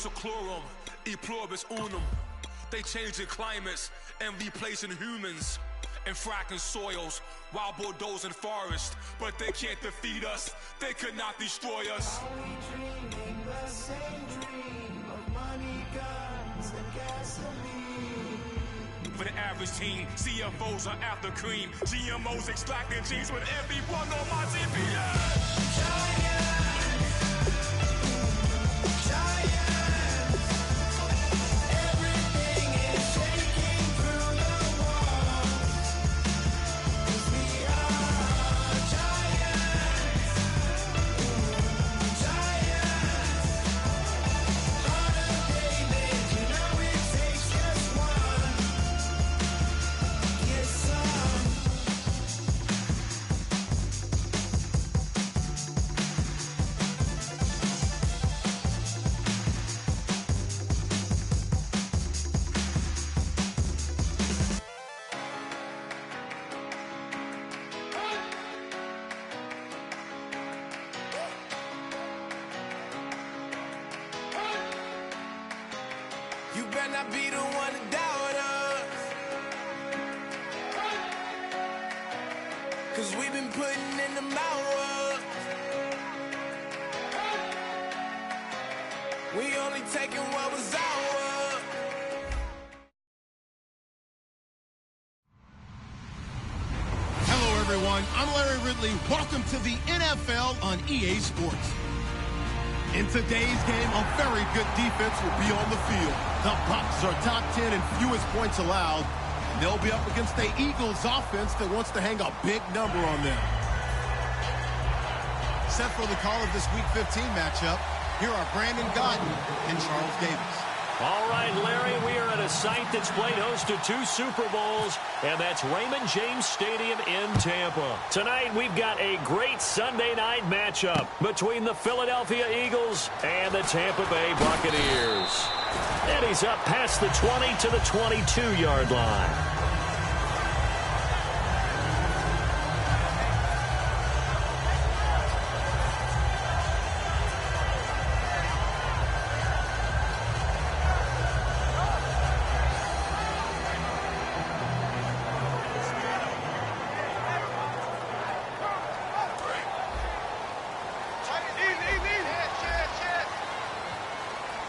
seclorum, e pluribus unum. They changing climates and replacing humans and fracking soils while bulldozing forests. But they can't defeat us. They could not destroy us. Are we dreaming the same dream of money, guns, and gasoline? For the average teen, CFOs are after cream. GMOs extracting genes with everyone on my TPS. You better not be the one to doubt us, 'cause we've been putting in the hours. We only taking what was ours. Hello everyone, I'm Larry Ridley. Welcome to the NFL on EA Sports. In today's game, a very good defense will be on the field. The Bucs are top 10 in fewest points allowed, and they'll be up against the Eagles offense that wants to hang a big number on them. Set for the call of this Week 15 matchup, here are Brandon Gaudin and Charles Davis. All right, Larry, we are at a site that's played host to 2 Super Bowls, and that's Raymond James Stadium in Tampa. Tonight, we've got a great Sunday night matchup between the Philadelphia Eagles and the Tampa Bay Buccaneers. And he's up past the 20 to the 22-yard line.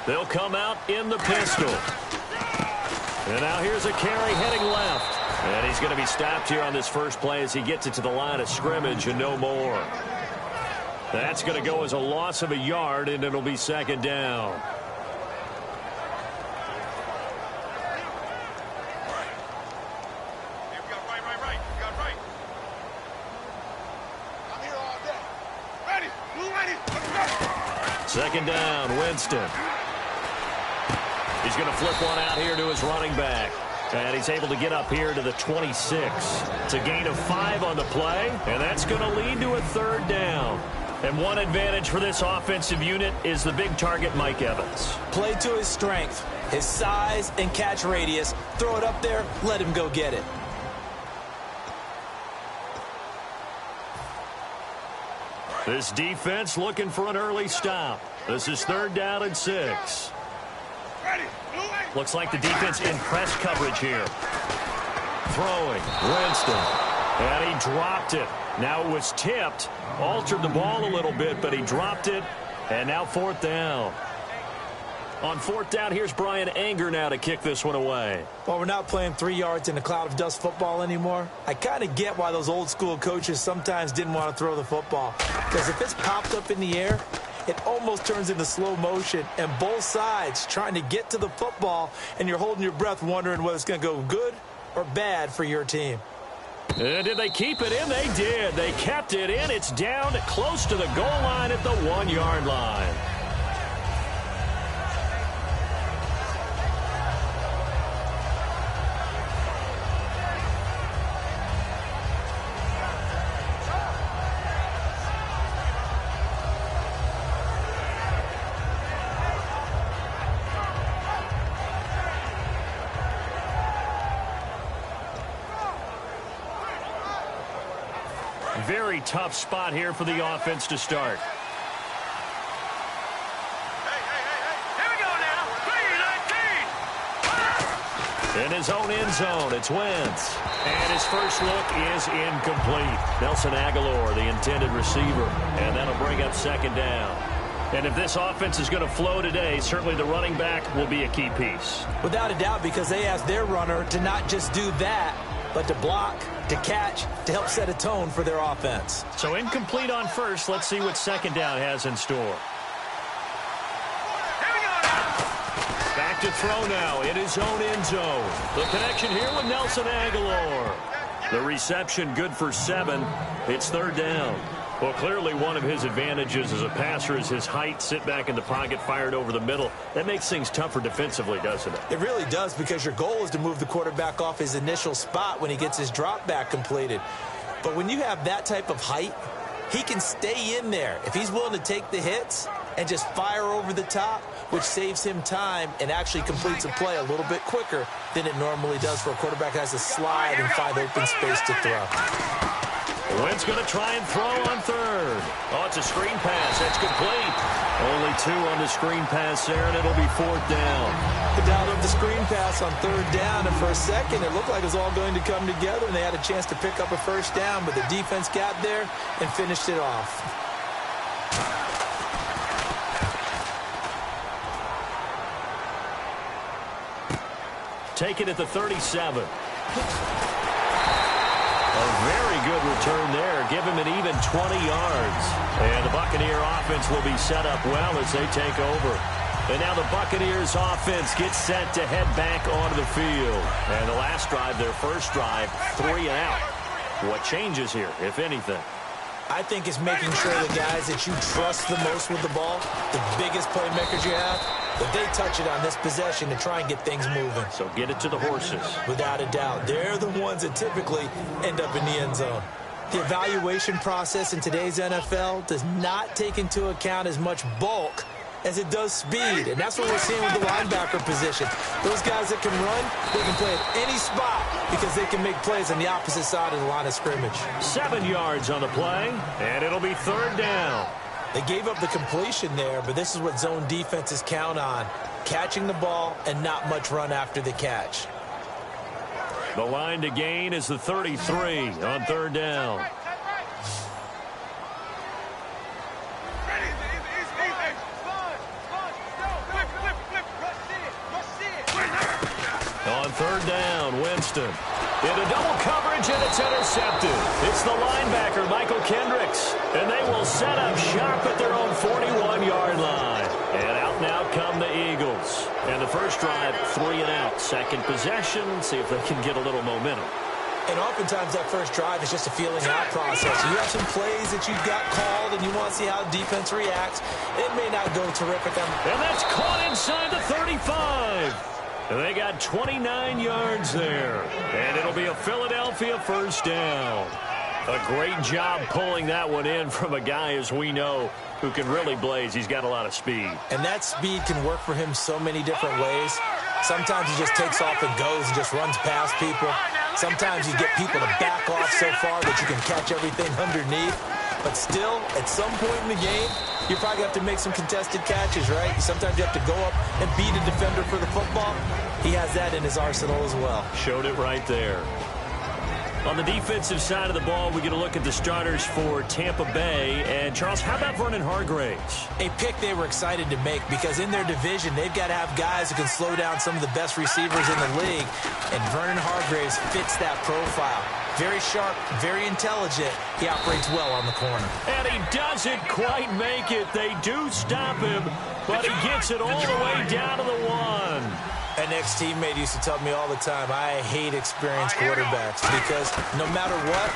They'll come out in the pistol. And now here's a carry heading left. And he's going to be stopped here on this first play as he gets it to the line of scrimmage and no more. That's going to go as a loss of a yard, and it'll be second down. Second down, Winston. He's going to flip one out here to his running back. And he's able to get up here to the 26. It's a gain of 5 on the play, and that's going to lead to a third down. And one advantage for this offensive unit is the big target, Mike Evans. Play to his strength, his size and catch radius. Throw it up there, let him go get it. This defense looking for an early stop. This is third down and 6. Looks like the defense in press coverage here. Throwing, Winston. And he dropped it. Now it was tipped. Altered the ball a little bit, but he dropped it. And now fourth down. On fourth down, here's Brian Anger now to kick this one away. Well, we're not playing 3 yards in a cloud of dust football anymore. I kind of get why those old school coaches sometimes didn't want to throw the football. Because if it's popped up in the air, it almost turns into slow motion, and both sides trying to get to the football, and you're holding your breath wondering whether it's going to go good or bad for your team. And did they keep it in? They did. They kept it in. It's down close to the goal line at the 1-yard line. Very tough spot here for the offense to start. Hey, here we go now. In his own end zone, it's Wentz. And his first look is incomplete. Nelson Aguilar, the intended receiver. And that'll bring up second down. And if this offense is going to flow today, certainly the running back will be a key piece. Without a doubt, because they asked their runner to not just do that, but to block, to catch, to help set a tone for their offense. So incomplete on first. Let's see what second down has in store. Back to throw now in his own end zone. The connection here with Nelson Aguilar. The reception good for 7. It's third down. Well, clearly one of his advantages as a passer is his height. Sit back in the pocket, fired over the middle. That makes things tougher defensively, doesn't it? It really does, because your goal is to move the quarterback off his initial spot when he gets his drop back completed. But when you have that type of height, he can stay in there if he's willing to take the hits and just fire over the top, which saves him time and actually completes a play a little bit quicker than it normally does for a quarterback that has to slide and find open space to throw. Wentz going to try and throw on third. Oh, it's a screen pass. That's complete. Only 2 on the screen pass there, and it'll be fourth down. The down of the screen pass on third down, and for a second it looked like it was all going to come together, and they had a chance to pick up a first down, but the defense got there and finished it off. Take it at the 37. A very good return there. Give him an even 20 yards. And the Buccaneer offense will be set up well as they take over. And now the Buccaneers offense gets set to head back onto the field. And the last drive, their first drive, 3 and out. What changes here, if anything? I think it's making sure the guys that you trust the most with the ball, the biggest playmakers you have, that they touch it on this possession to try and get things moving. So get it to the horses. Without a doubt. They're the ones that typically end up in the end zone. The evaluation process in today's NFL does not take into account as much bulk as it does speed. And that's what we're seeing with the linebacker position. Those guys that can run, they can play at any spot because they can make plays on the opposite side of the line of scrimmage. 7 yards on the play, and it'll be third down. They gave up the completion there, but this is what zone defenses count on. Catching the ball and not much run after the catch. The line to gain is the 33 on third down. On third down, Winston. Into double coverage, and it's intercepted. It's the linebacker, Michael Kendricks. And they will set up shop at their own 41-yard line. And out now come the Eagles. And the first drive, 3 and out. Second possession, see if they can get a little momentum. And oftentimes that first drive is just a feeling out process. You have some plays that you've got called, and you want to see how the defense reacts. It may not go terrific. And that's caught inside the 35. And they got 29 yards there. And it'll be a Philadelphia first down. A great job pulling that one in from a guy, as we know, who can really blaze. He's got a lot of speed. And that speed can work for him so many different ways. Sometimes he just takes off and goes and just runs past people. Sometimes you get people to back off so far that you can catch everything underneath. But still, at some point in the game, you probably have to make some contested catches, right? Sometimes you have to go up and beat a defender for the football. He has that in his arsenal as well. Showed it right there. On the defensive side of the ball, we get a look at the starters for Tampa Bay. And, Charles, how about Vernon Hargreaves? A pick they were excited to make because in their division, they've got to have guys who can slow down some of the best receivers in the league. And Vernon Hargreaves fits that profile. Very sharp, very intelligent. He operates well on the corner. And he doesn't quite make it. They do stop him, but he gets it all the way down to the 1. An ex-teammate used to tell me all the time, I hate experienced quarterbacks because no matter what,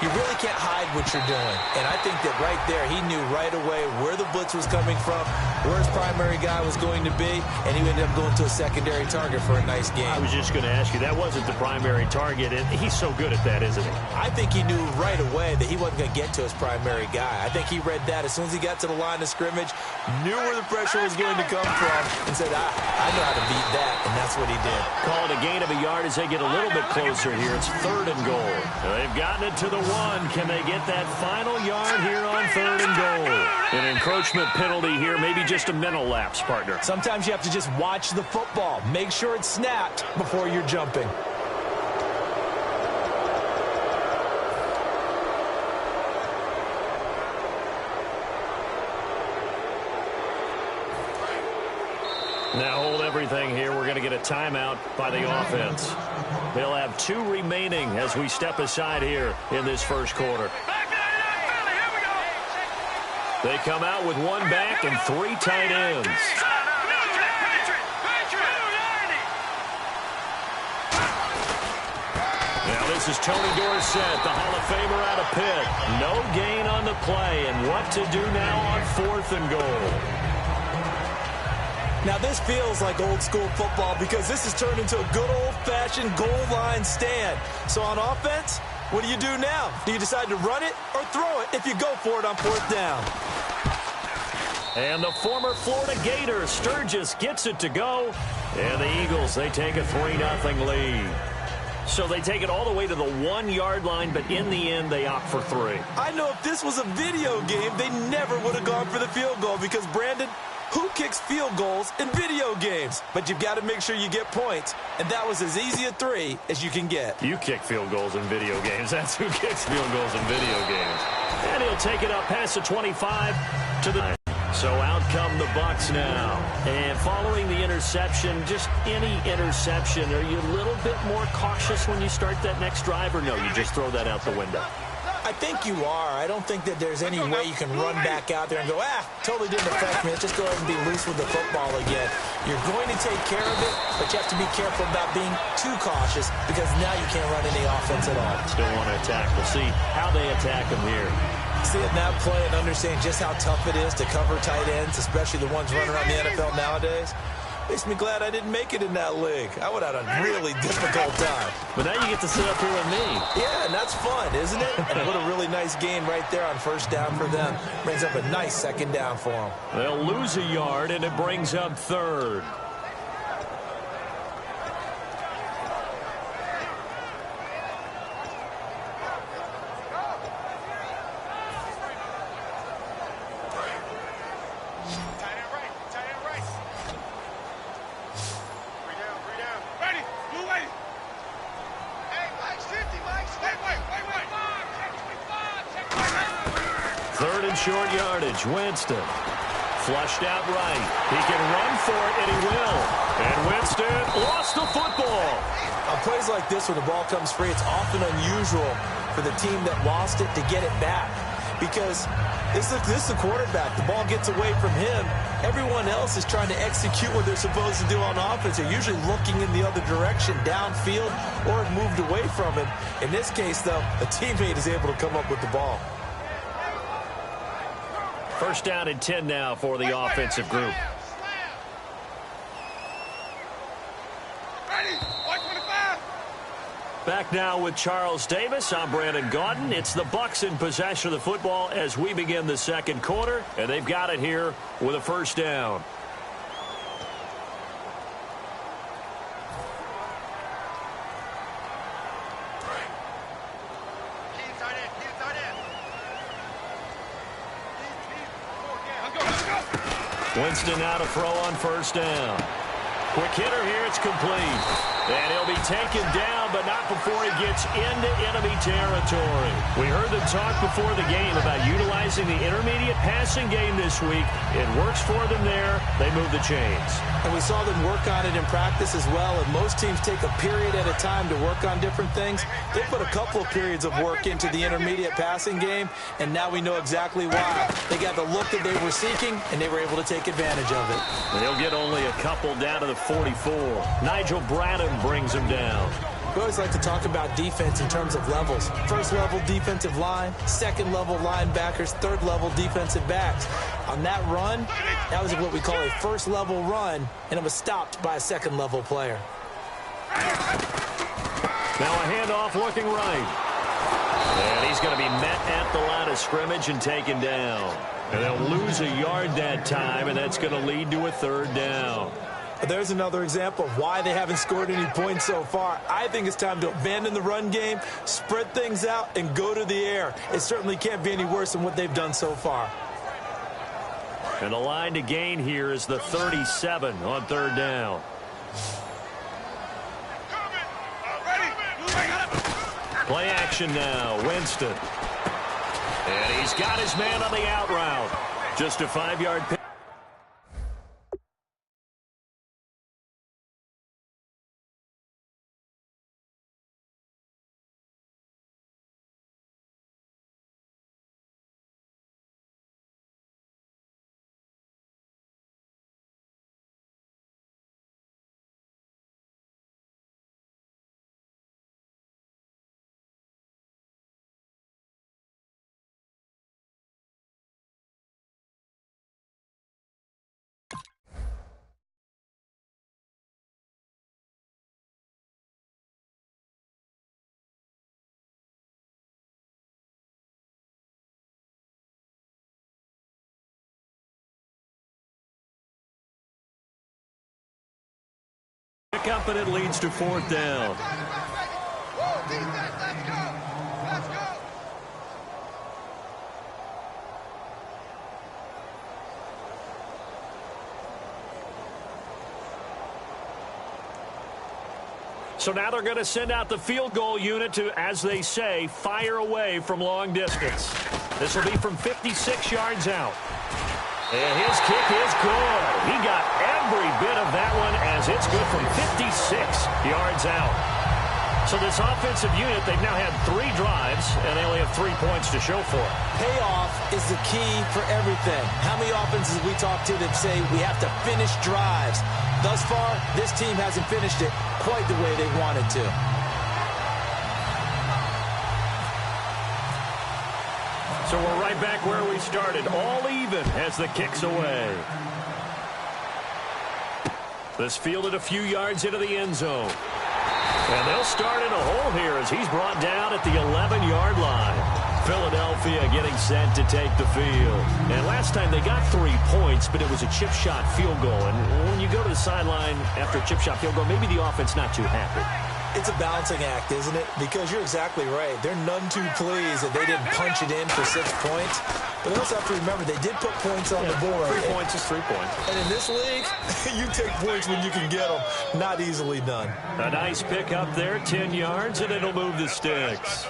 you really can't hide what you're doing. And I think that right there, he knew right away where the blitz was coming from, where his primary guy was going to be, and he ended up going to a secondary target for a nice game. I was just going to ask you, that wasn't the primary target, and he's so good at that, isn't he? I think he knew right away that he wasn't going to get to his primary guy. I think he read that as soon as he got to the line of scrimmage, knew where the pressure was going to come from, and said, I know how to beat that, and that's what he did. Call it a gain of a yard as they get a little bit closer here. It's 3rd and goal. They've gotten it to the 1. Can they get that final yard here on 3rd and goal? An encroachment penalty here, maybe just a mental lapse, partner. Sometimes you have to just watch the football. Make sure it's snapped before you're jumping. Now hold everything here. We're going to get a timeout by the offense. They'll have 2 remaining as we step aside here in this first quarter. They come out with 1 back and 3 tight ends. Now this is Tony Dorsett, the Hall of Famer out of Pitt. No gain on the play, and what to do now on 4th and goal. Now, this feels like old-school football because this has turned into a good old-fashioned goal line stand. So on offense, what do you do now? Do you decide to run it or throw it if you go for it on 4th down? And the former Florida Gator, Sturgis, gets it to go. And the Eagles, they take a 3-0 lead. So they take it all the way to the 1-yard line, but in the end, they opt for 3. I know if this was a video game, they never would have gone for the field goal because, Brandon, who kicks field goals in video games? But you've got to make sure you get points. And that was as easy a 3 as you can get. You kick field goals in video games. That's who kicks field goals in video games. And he'll take it up past the 25 to the... So out come the Bucs now. And following the interception, just any interception, are you a little bit more cautious when you start that next drive? Or no, you just throw that out the window? I think you are. I don't think that there's any way you can run back out there and go, totally didn't affect me. Let's just go ahead and be loose with the football again. You're going to take care of it, but you have to be careful about being too cautious because now you can't run any offense at all. Still want to attack. We'll see how they attack them here. Seeing that play and understanding just how tough it is to cover tight ends, especially the ones running around the NFL nowadays, makes me glad I didn't make it in that league. I would have had a really difficult time. But now you get to sit up here with me. Yeah, and that's fun, isn't it? And what a really nice gain right there on 1st down for them. Brings up a nice 2nd down for them. They'll lose a yard, and it brings up 3rd. Short yardage, Winston. Flushed out right. He can run for it, and he will. And Winston lost the football. On plays like this where the ball comes free, it's often unusual for the team that lost it to get it back. Because this is the quarterback. The ball gets away from him. Everyone else is trying to execute what they're supposed to do on offense. They're usually looking in the other direction, downfield, or have moved away from him. In this case, though, a teammate is able to come up with the ball. 1st down and 10 now for the offensive group. Back now with Charles Davis. I'm Brandon Gaudin. It's the Bucs in possession of the football as we begin the 2nd quarter, and they've got it here with a 1st down. Winston now to throw on 1st down. Quick hitter here, it's complete. And he'll be taken down, but not before he gets into enemy territory. We heard them talk before the game about utilizing the intermediate passing game this week. It works for them there. They move the chains. And we saw them work on it in practice as well. And most teams take a period at a time to work on different things. They put a couple of periods of work into the intermediate passing game, and now we know exactly why. They got the look that they were seeking, and they were able to take advantage of it. They'll get only a couple down to the 44. Nigel Bradham brings him down. We always like to talk about defense in terms of levels. 1st level defensive line, 2nd level linebackers, 3rd level defensive backs. On that run, that was what we call a 1st level run, and it was stopped by a 2nd level player. Now a handoff looking right. And he's going to be met at the line of scrimmage and taken down. And they'll lose a yard that time, and that's going to lead to a 3rd down. There's another example of why they haven't scored any points so far. I think it's time to abandon the run game, spread things out, and go to the air. It certainly can't be any worse than what they've done so far. And the line to gain here is the 37 on third down. Play action now, Winston. And he's got his man on the out route. Just a 5-yard pick. Up and it leads to fourth down. So now they're going to send out the field goal unit to, as they say, fire away from long distance. This will be from 56 yards out. And his kick is good. He got every bit of that one as it's good from 56 yards out. So this offensive unit, they've now had 3 drives, and they only have 3 points to show for it. Payoff is the key for everything. How many offenses we talk to that say we have to finish drives? Thus far, this team hasn't finished it quite the way they wanted to. So we're right back where we started, all even as the kick's away. This fielded a few yards into the end zone. And they'll start in a hole here as he's brought down at the 11-yard line. Philadelphia getting set to take the field. And last time they got 3 points, but it was a chip shot field goal. And when you go to the sideline after a chip shot field goal, maybe the offense not too happy. It's a balancing act, isn't it? Because you're exactly right. They're none too pleased that they didn't punch it in for 6 points. But they also have to remember they did put points on the board. 3 points is 3 points. And in this league, you take points when you can get them. Not easily done. A nice pick up there, 10 yards, and it'll move the sticks.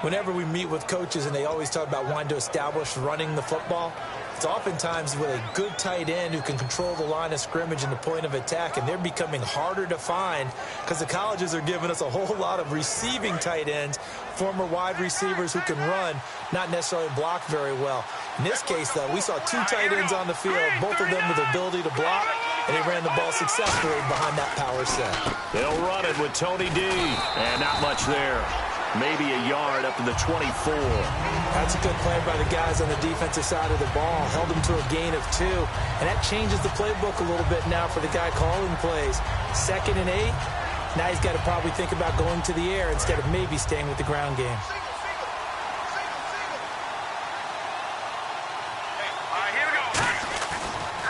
Whenever we meet with coaches and they always talk about wanting to establish running the football, it's oftentimes with a good tight end who can control the line of scrimmage and the point of attack, and they're becoming harder to find because the colleges are giving us a whole lot of receiving tight ends, former wide receivers who can run, not necessarily block very well. In this case, though, we saw 2 tight ends on the field, both of them with the ability to block, and they ran the ball successfully behind that power set. They'll run it with Tony D, and not much there. Maybe a yard up to the 24. That's a good play by the guys on the defensive side of the ball. Held them to a gain of 2. And that changes the playbook a little bit now for the guy calling plays. 2nd and 8. Now he's got to probably think about going to the air instead of maybe staying with the ground game.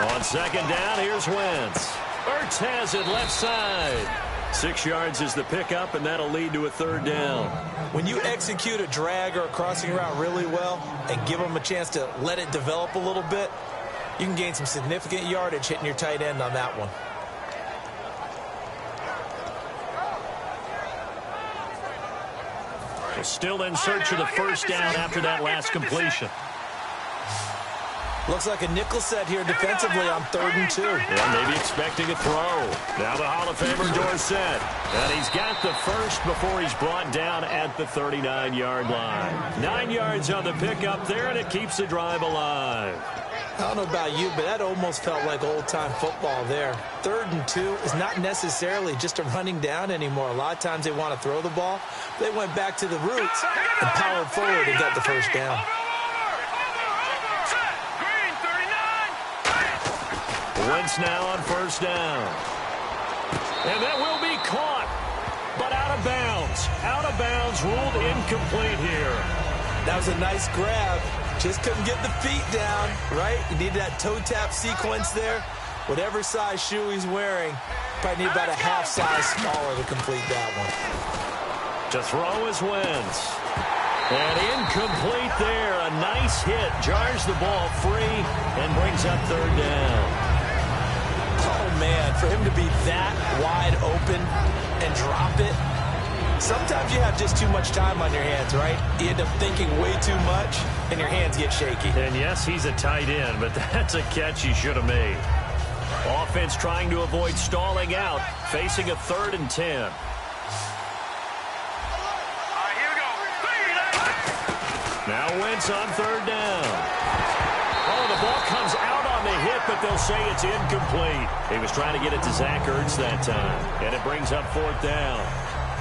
On 2nd down, here's Wentz. Ertz has it left side. 6 yards is the pickup, and that'll lead to a 3rd down. When you execute a drag or a crossing route really well and give them a chance to let it develop a little bit, you can gain some significant yardage hitting your tight end on that one. We're still in search of the 1st down after that last completion. Looks like a nickel set here defensively on 3rd and 2. Yeah, maybe expecting a throw. Now the Hall of Famer Dorsett. And he's got the first before he's brought down at the 39-yard line. 9 yards on the pickup there, and it keeps the drive alive. I don't know about you, but that almost felt like old-time football there. 3rd and 2 is not necessarily just a running down anymore. A lot of times they want to throw the ball. They went back to the roots and powered forward and got the 1st down. Wentz now on 1st down. And that will be caught, but out of bounds. Out of bounds, ruled incomplete here. That was a nice grab. Just couldn't get the feet down, right? You needed that toe tap sequence there. Whatever size shoe he's wearing, probably need about a half size smaller to complete that one. To throw is Wentz. And incomplete there. A nice hit. Jars the ball free and brings up third down. Oh, man, for him to be that wide open and drop it, sometimes you have just too much time on your hands, right? You end up thinking way too much, and your hands get shaky. And yes, he's a tight end, but that's a catch he should have made. Offense trying to avoid stalling out, facing a 3rd and 10. Now Wentz on 3rd down. Oh, the ball comes out on the hit, but they'll say it's incomplete. He was trying to get it to Zach Ertz that time, and it brings up 4th down.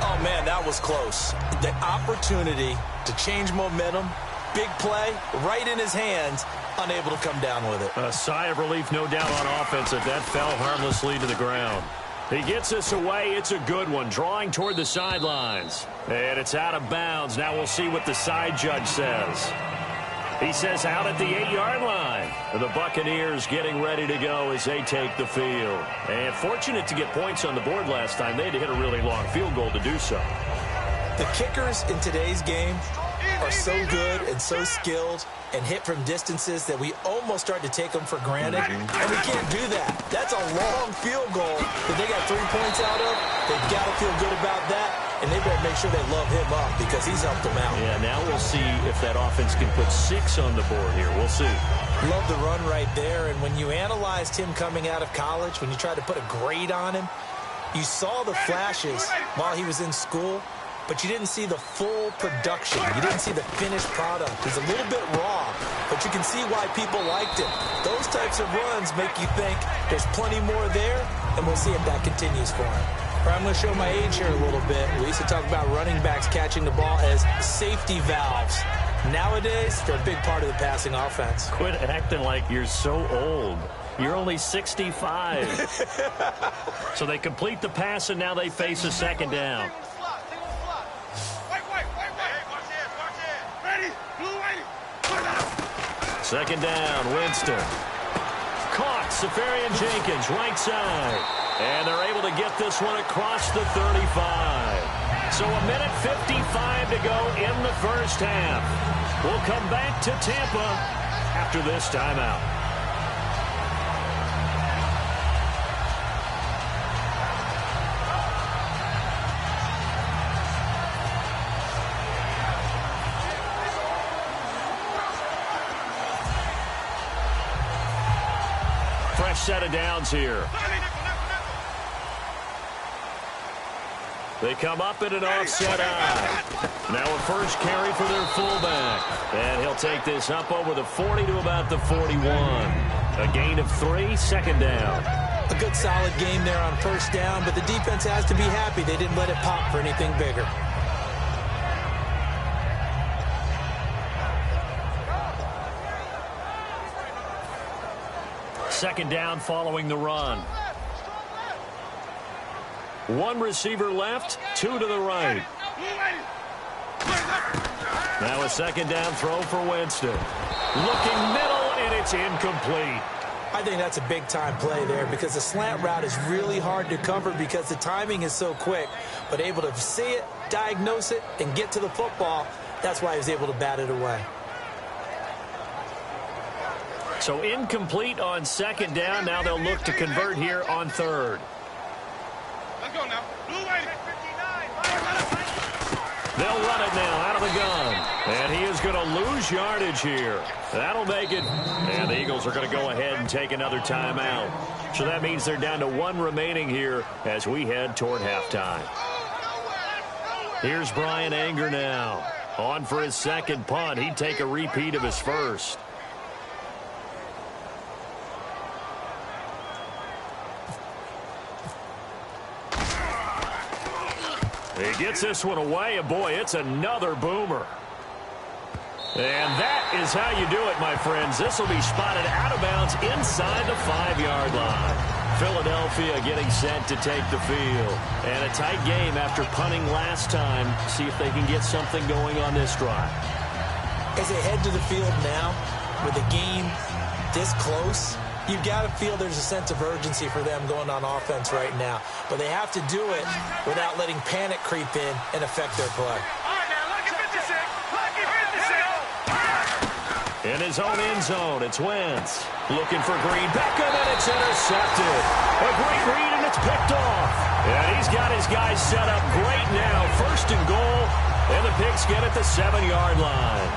Oh, man, that was close. The opportunity to change momentum, big play, right in his hands, unable to come down with it. A sigh of relief, no doubt, on offense if that fell harmlessly to the ground. He gets this away. It's a good one, drawing toward the sidelines. And it's out of bounds. Now we'll see what the side judge says. He says out at the 8-yard line. The Buccaneers getting ready to go as they take the field. And fortunate to get points on the board last time. They had to hit a really long field goal to do so. The kickers in today's game are so good and so skilled and hit from distances that we almost start to take them for granted. And we can't do that. That's a long field goal that they got 3 points out of. They've got to feel good about that. And they better make sure they love him up because he's helped them out. Yeah, now we'll see if that offense can put 6 on the board here. We'll see. Love the run right there. And when you analyzed him coming out of college, when you tried to put a grade on him, you saw the flashes while he was in school, but you didn't see the full production. You didn't see the finished product. He's a little bit raw, but you can see why people liked him. Those types of runs make you think there's plenty more there, and we'll see if that continues for him. I'm going to show my age here a little bit. We used to talk about running backs catching the ball as safety valves. Nowadays, they're a big part of the passing offense. Quit acting like you're so old. You're only 65. So they complete the pass, and now they face a 2nd down. Second down, Winston. Caught, Safarian Jenkins, right side. And they're able to get this one across the 35. So a minute 55 to go in the first half. We'll come back to Tampa after this timeout. Fresh set of downs here. They come up in an offset eye. Now a first carry for their fullback. And he'll take this up over the 40 to about the 41. A gain of 3, 2nd down. A good solid game there on first down, but the defense has to be happy they didn't let it pop for anything bigger. Second down following the run. 1 receiver left, 2 to the right. Now a 2nd down throw for Winston. Looking middle, and it's incomplete. I think that's a big-time play there because the slant route is really hard to cover because the timing is so quick. But able to see it, diagnose it, and get to the football, that's why he was able to bat it away. So incomplete on 2nd down. Now they'll look to convert here on 3rd. Let's go now. They'll run it now out of the gun. And he is going to lose yardage here. That'll make it. And the Eagles are going to go ahead and take another timeout. So that means they're down to 1 remaining here as we head toward halftime. Here's Brian Anger now. On for his 2nd punt. He'd take a repeat of his first. He gets this one away, and boy, it's another boomer. And that is how you do it, my friends. This will be spotted out of bounds inside the 5-yard line. Philadelphia getting set to take the field. And a tight game after punting last time. See if they can get something going on this drive. As they head to the field now, with the game this close, You've got to feel there's a sense of urgency for them going on offense right now. But they have to do it without letting panic creep in and affect their play. In his own end zone, it's Wentz. Looking for Green. Beckham, and it's intercepted. A great read, and it's picked off. And he's got his guys set up great now. First and goal, and the Pigs get at the 7-yard line.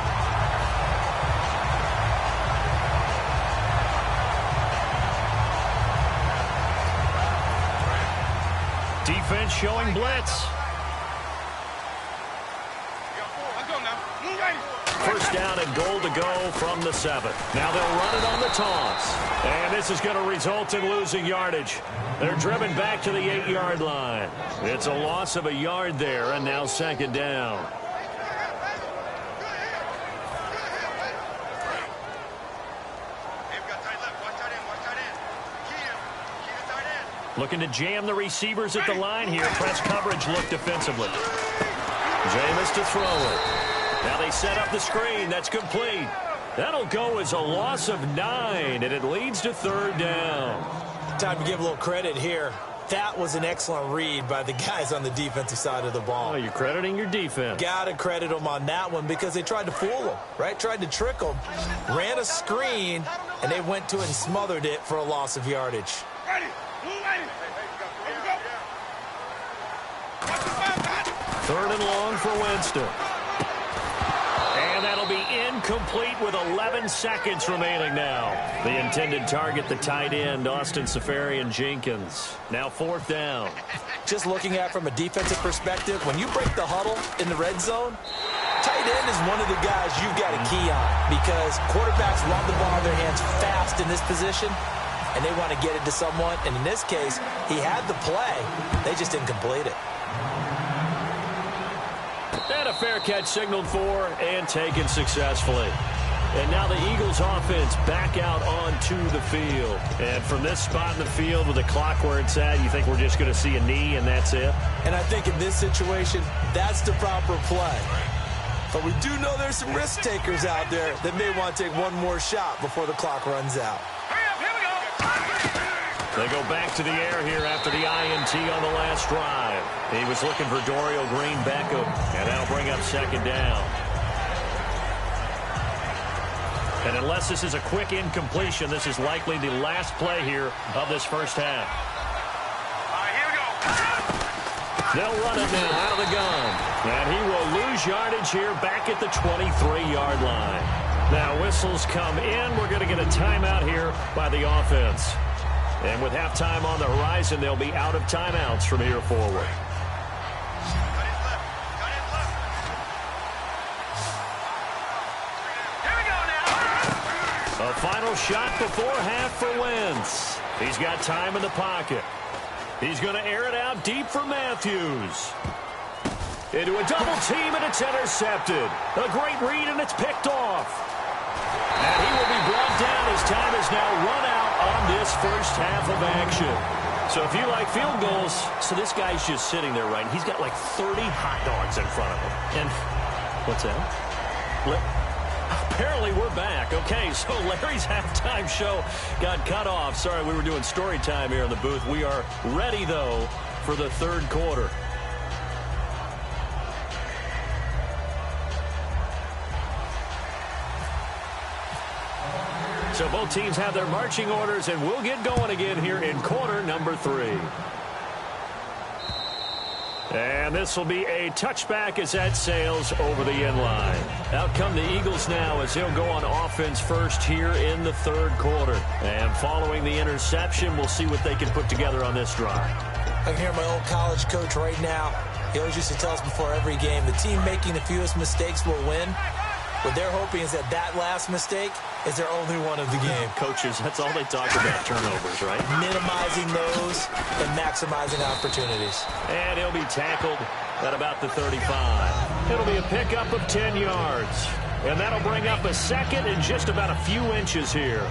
Defense showing blitz. First down and goal to go from the 7. Now they'll run it on the toss. And this is going to result in losing yardage. They're driven back to the 8-yard line. It's a loss of a yard there, and now second down. Looking to jam the receivers at the line here. Press coverage look defensively. Jameis to throw it. Now they set up the screen. That's complete. That'll go as a loss of 9, and it leads to third down. Time to give a little credit here. That was an excellent read by the guys on the defensive side of the ball. Oh, you're crediting your defense. Got to credit them on that one because they tried to fool them, right? Tried to trick them. Ran a screen, and they went to it and smothered it for a loss of yardage. Third and long for Winston. And that'll be incomplete with 11 seconds remaining now. The intended target, the tight end, Austin Seferian-Jenkins. Now fourth down. Just looking at it from a defensive perspective, when you break the huddle in the red zone, tight end is one of the guys you've got to key on because quarterbacks want the ball in their hands fast in this position, and they want to get it to someone. And in this case, he had the play. They just didn't complete it. And a fair catch signaled for and taken successfully. And now the Eagles offense back out onto the field. And from this spot in the field with the clock where it's at, you think we're just going to see a knee and that's it? And I think in this situation, that's the proper play. But we do know there's some risk takers out there that may want to take one more shot before the clock runs out. They go back to the air here after the INT on the last drive. He was looking for Dorial Green-Beckham, and that'll bring up second down. And unless this is a quick incompletion, this is likely the last play here of this first half. All right, here we go. They'll run it now out of the gun. And he will lose yardage here back at the 23-yard line. Now whistles come in. We're going to get a timeout here by the offense. And with halftime on the horizon, they'll be out of timeouts from here forward. Here we go now. A final shot before half for Wentz. He's got time in the pocket. He's going to air it out deep for Matthews. Into a double team, and it's intercepted. A great read, and it's picked off. And he will be brought down as time is now run out on this first half of action. So if you like field goals, so this guy's just sitting there, right? He's got like 30 hot dogs in front of him. And what's that? Apparently we're back. Okay, so Larry's halftime show got cut off. Sorry, we were doing story time here in the booth. We are ready, though, for the third quarter. So both teams have their marching orders, and we'll get going again here in quarter number 3. And this will be a touchback as that sails over the end line. Out come the Eagles now as he'll go on offense first here in the third quarter. And following the interception, we'll see what they can put together on this drive. I can hear my old college coach right now. He always used to tell us before every game, the team making the fewest mistakes will win. What they're hoping is that that last mistake is their only one of the game. Coaches, that's all they talk about, turnovers, right? Minimizing those and maximizing opportunities. And he'll be tackled at about the 35. It'll be a pickup of 10 yards. And that'll bring up a second and just about a few inches here.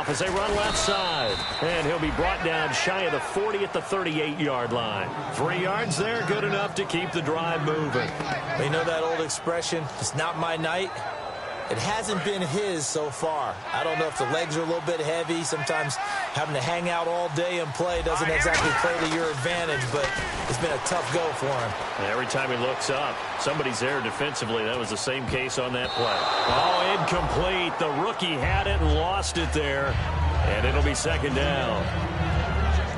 handoff as they run left side. And he'll be brought down shy of the 40 at the 38-yard line. 3 yards there, good enough to keep the drive moving. You know that old expression, it's not my night? It hasn't been his so far. I don't know if the legs are a little bit heavy. Sometimes having to hang out all day and play doesn't exactly play to your advantage, but it's been a tough go for him. And every time he looks up, somebody's there defensively. That was the same case on that play. Oh, incomplete. The rookie had it and lost it there, and it'll be second down.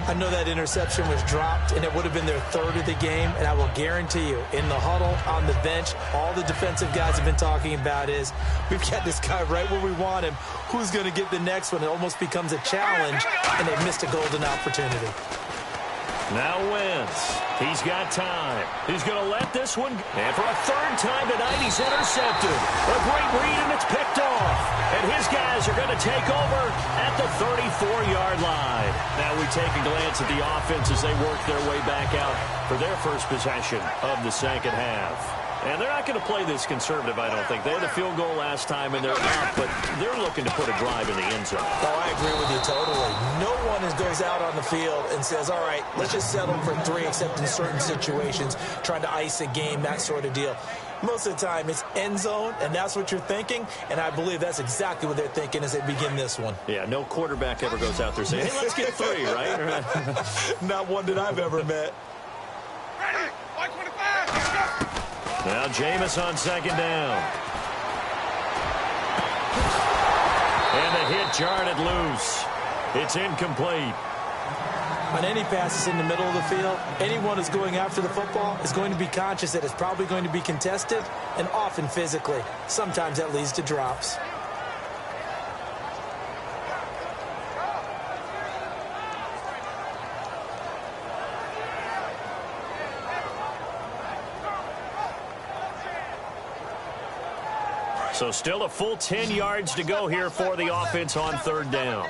I know that interception was dropped, and it would have been their third of the game, and I will guarantee you, in the huddle, on the bench, all the defensive guys have been talking about is, we've got this guy right where we want him. Who's going to get the next one? It almost becomes a challenge, and they missed a golden opportunity. Now Wentz. He's got time. He's going to let this one. And for a third time tonight, he's intercepted. A great read, and it's picked off. And his guys are going to take over at the 34-yard line. Now we take a glance at the offense as they work their way back out for their first possession of the second half. And they're not going to play this conservative, I don't think. They had a field goal last time, and they're up, but they're looking to put a drive in the end zone. Oh, I agree with you totally. No one goes out on the field and says, all right, let's just settle for 3, except in certain situations, trying to ice a game, that sort of deal. Most of the time, it's end zone, and that's what you're thinking, and I believe that's exactly what they're thinking as they begin this one. Yeah, no quarterback ever goes out there saying, hey, let's get 3, right? Not one that I've ever met. Ready? 125. Let's go. Now Jameis on second down. And the hit jarred it loose. It's incomplete. On any passes in the middle of the field, anyone who's going after the football is going to be conscious that it's probably going to be contested, and often physically. Sometimes that leads to drops. So still a full 10 yards to go here for the offense on third down.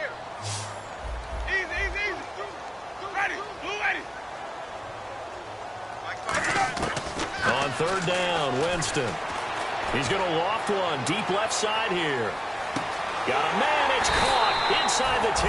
Easy, easy, easy. Ready. Blue ready. On third down, Winston. He's going to loft one deep left side here. Got a man. It's caught inside the 10.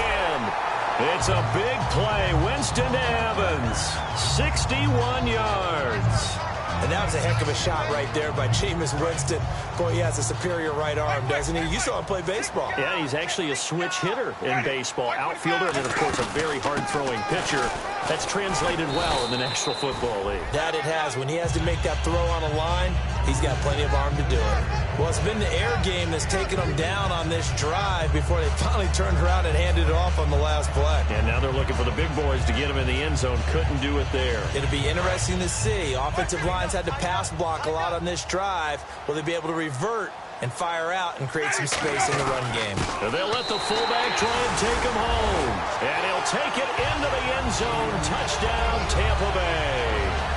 It's a big play. Winston to Evans. 61 yards. And that was a heck of a shot right there by Jameis Winston. Boy, he has a superior right arm, doesn't he? You saw him play baseball. Yeah, he's actually a switch hitter in baseball. Outfielder, and then, of course, a very hard-throwing pitcher. That's translated well in the National Football League. That it has. When he has to make that throw on a line, he's got plenty of arm to do it. Well, it's been the air game that's taken them down on this drive before they finally turned around and handed it off on the last play. And now they're looking for the big boys to get him in the end zone. Couldn't do it there. It'll be interesting to see. Offensive lines had to pass block a lot on this drive. Will they be able to revert and fire out and create some space in the run game? And they'll let the fullback try and take him home. And he'll take it into the end zone. Touchdown, Tampa Bay.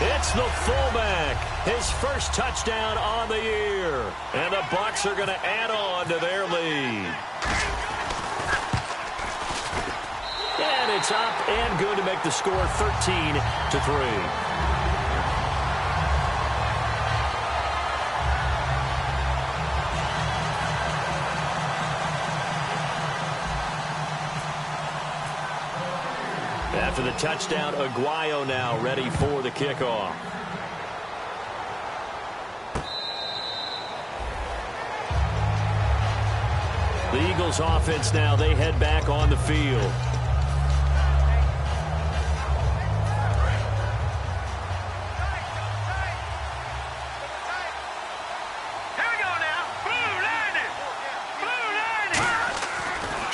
It's the fullback. His first touchdown on the year. And the Bucs are going to add on to their lead. And it's up and good to make the score 13-3. After the touchdown, Aguayo now ready for the kickoff. The Eagles offense now, they head back on the field.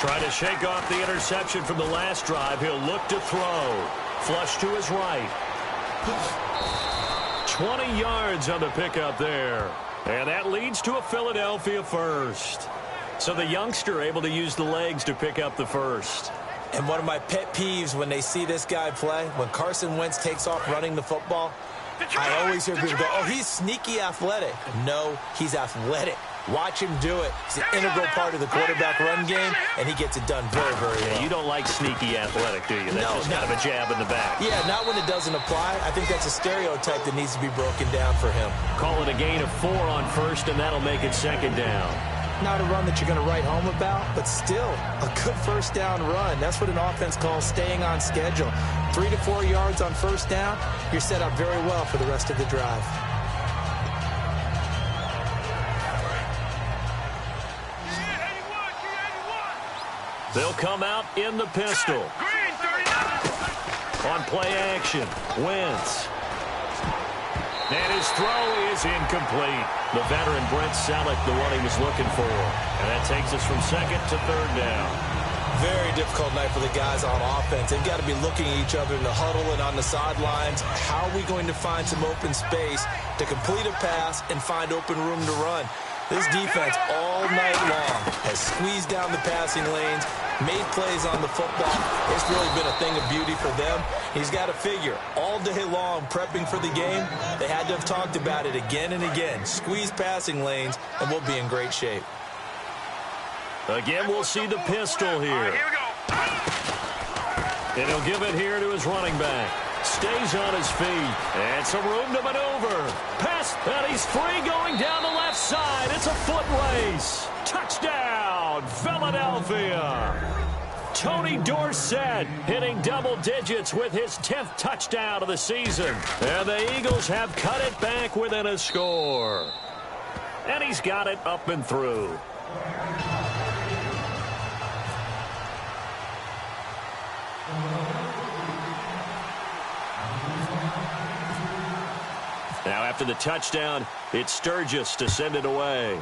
Trying to shake off the interception from the last drive. He'll look to throw. Flush to his right. 20 yards on the pickup there. And that leads to a Philadelphia first. So the youngster able to use the legs to pick up the first. And one of my pet peeves when they see this guy play, when Carson Wentz takes off running the football, I always hear people go, oh, he's sneaky athletic. No, he's athletic. Watch him do it. It's an integral part of the quarterback run game, and he gets it done very, very well. Yeah, you don't like sneaky athletic, do you? That's just kind of a jab in the back. Yeah, not when it doesn't apply. I think that's a stereotype that needs to be broken down for him. Call it a gain of 4 on first, and that'll make it second down. 2nd and 4. Not a run that you're going to write home about, but still a good first down run. That's what an offense calls staying on schedule. 3 to 4 yards on first down, you're set up very well for the rest of the drive. They'll come out in the pistol. On play action, Wentz. And his throw is incomplete. The veteran Brent Selleck, the one he was looking for. And that takes us from second to third down. Very difficult night for the guys on offense. They've got to be looking at each other in the huddle and on the sidelines. How are we going to find some open space to complete a pass and find open room to run? This defense all night long has squeezed down the passing lanes, made plays on the football. It's really been a thing of beauty for them. He's got to figure all day long prepping for the game. They had to have talked about it again and again. Squeeze passing lanes, and we'll be in great shape. Again, we'll see the pistol here. Here we go. And he'll give it here to his running back. Stays on his feet. And some room to maneuver. Pass, and he's free going down the left side. It's a foot race. Touchdown, Philadelphia. Tony Dorsett hitting double digits with his 10th touchdown of the season. And the Eagles have cut it back within a score. And he's got it up and through. Now after the touchdown, it's Sturgis to send it away.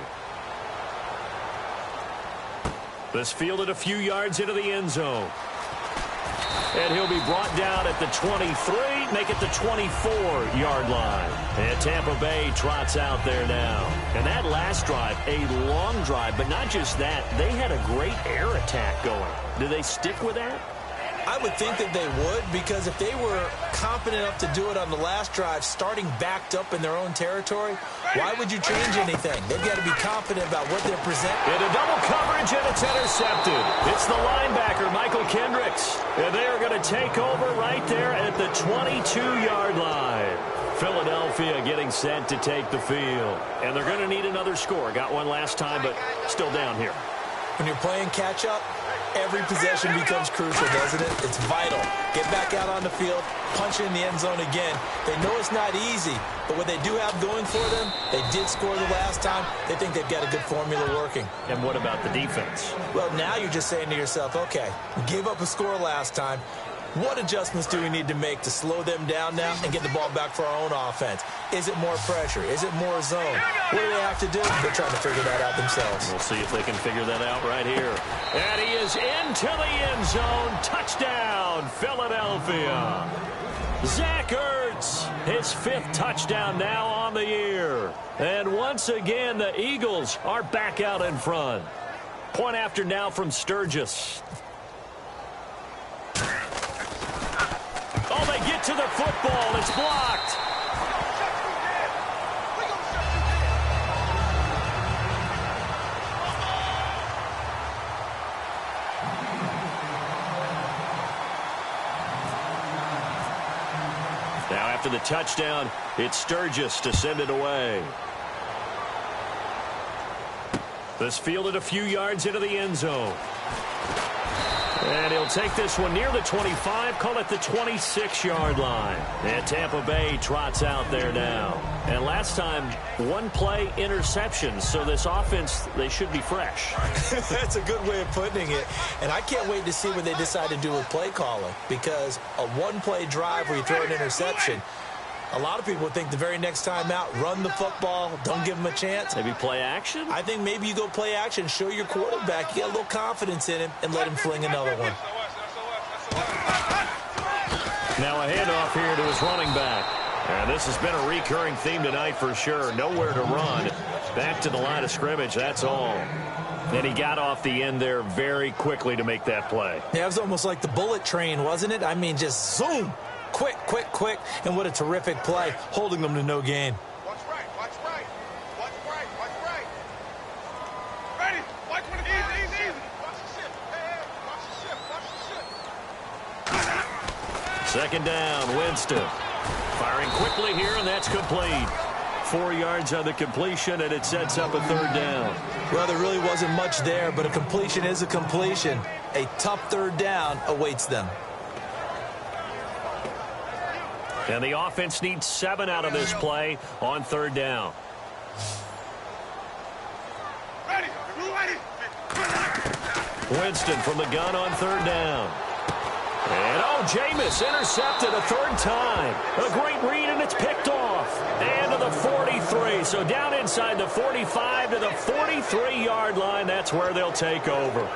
This fielded a few yards into the end zone. And he'll be brought down at the 23, make it the 24-yard line. And Tampa Bay trots out there now. And that last drive, a long drive, but not just that. They had a great air attack going. Do they stick with that? I would think that they would, because if they were confident enough to do it on the last drive, starting backed up in their own territory, why would you change anything? They've got to be confident about what they're presenting. Into double coverage, and it's intercepted. It's the linebacker, Michael Kendricks. And they are going to take over right there at the 22-yard line. Philadelphia getting set to take the field. And they're going to need another score. Got one last time, but still down here. When you're playing catch-up, every possession becomes crucial, doesn't it? It's vital. Get back out on the field, punch in the end zone again. They know it's not easy, but what they do have going for them, they did score the last time. They think they've got a good formula working. And what about the defense? Well, now you're just saying to yourself, okay, we gave up a score last time. What adjustments do we need to make to slow them down now and get the ball back for our own offense? Is it more pressure? Is it more zone? What do they have to do? They're trying to figure that out themselves. We'll see if they can figure that out right here. And he is into the end zone. Touchdown, Philadelphia. Zach Ertz, his 5th touchdown now on the year. And once again, the Eagles are back out in front. Point after now from Sturgis. Oh, they get to the football. It's blocked. Now after the touchdown, it's Sturgis to send it away. This fielded a few yards into the end zone. And he'll take this one near the 25, call it the 26-yard line. And Tampa Bay trots out there now. And last time, one play interception, so this offense, they should be fresh. That's a good way of putting it. And I can't wait to see what they decide to do with play calling, because a one-play drive where you throw an interception, a lot of people would think the very next time out, run the football, don't give them a chance. Maybe play action? I think maybe you go play action, show your quarterback, you get a little confidence in him, and let him fling another one. Now a handoff here to his running back. And this has been a recurring theme tonight for sure. Nowhere to run. Back to the line of scrimmage, that's all. And he got off the end there very quickly to make that play. Yeah, it was almost like the bullet train, wasn't it? I mean, just zoom. Quick, quick, quick, and what a terrific play, holding them to no gain. Watch right, watch right. Watch right, watch right. Ready, watch when it's easy. Watch the ship. Hey, watch the ship, watch the ship. Second down, Winston. Firing quickly here, and that's complete. 4 yards on the completion, and it sets up a 3rd down. Well, there really wasn't much there, but a completion is a completion. A tough 3rd down awaits them. And the offense needs 7 out of this play on 3rd down. Winston from the gun on 3rd down. And, Jameis intercepted a 3rd time. A great read, and it's picked off. And to the 43. So down inside the 45 to the 43-yard line. That's where they'll take over.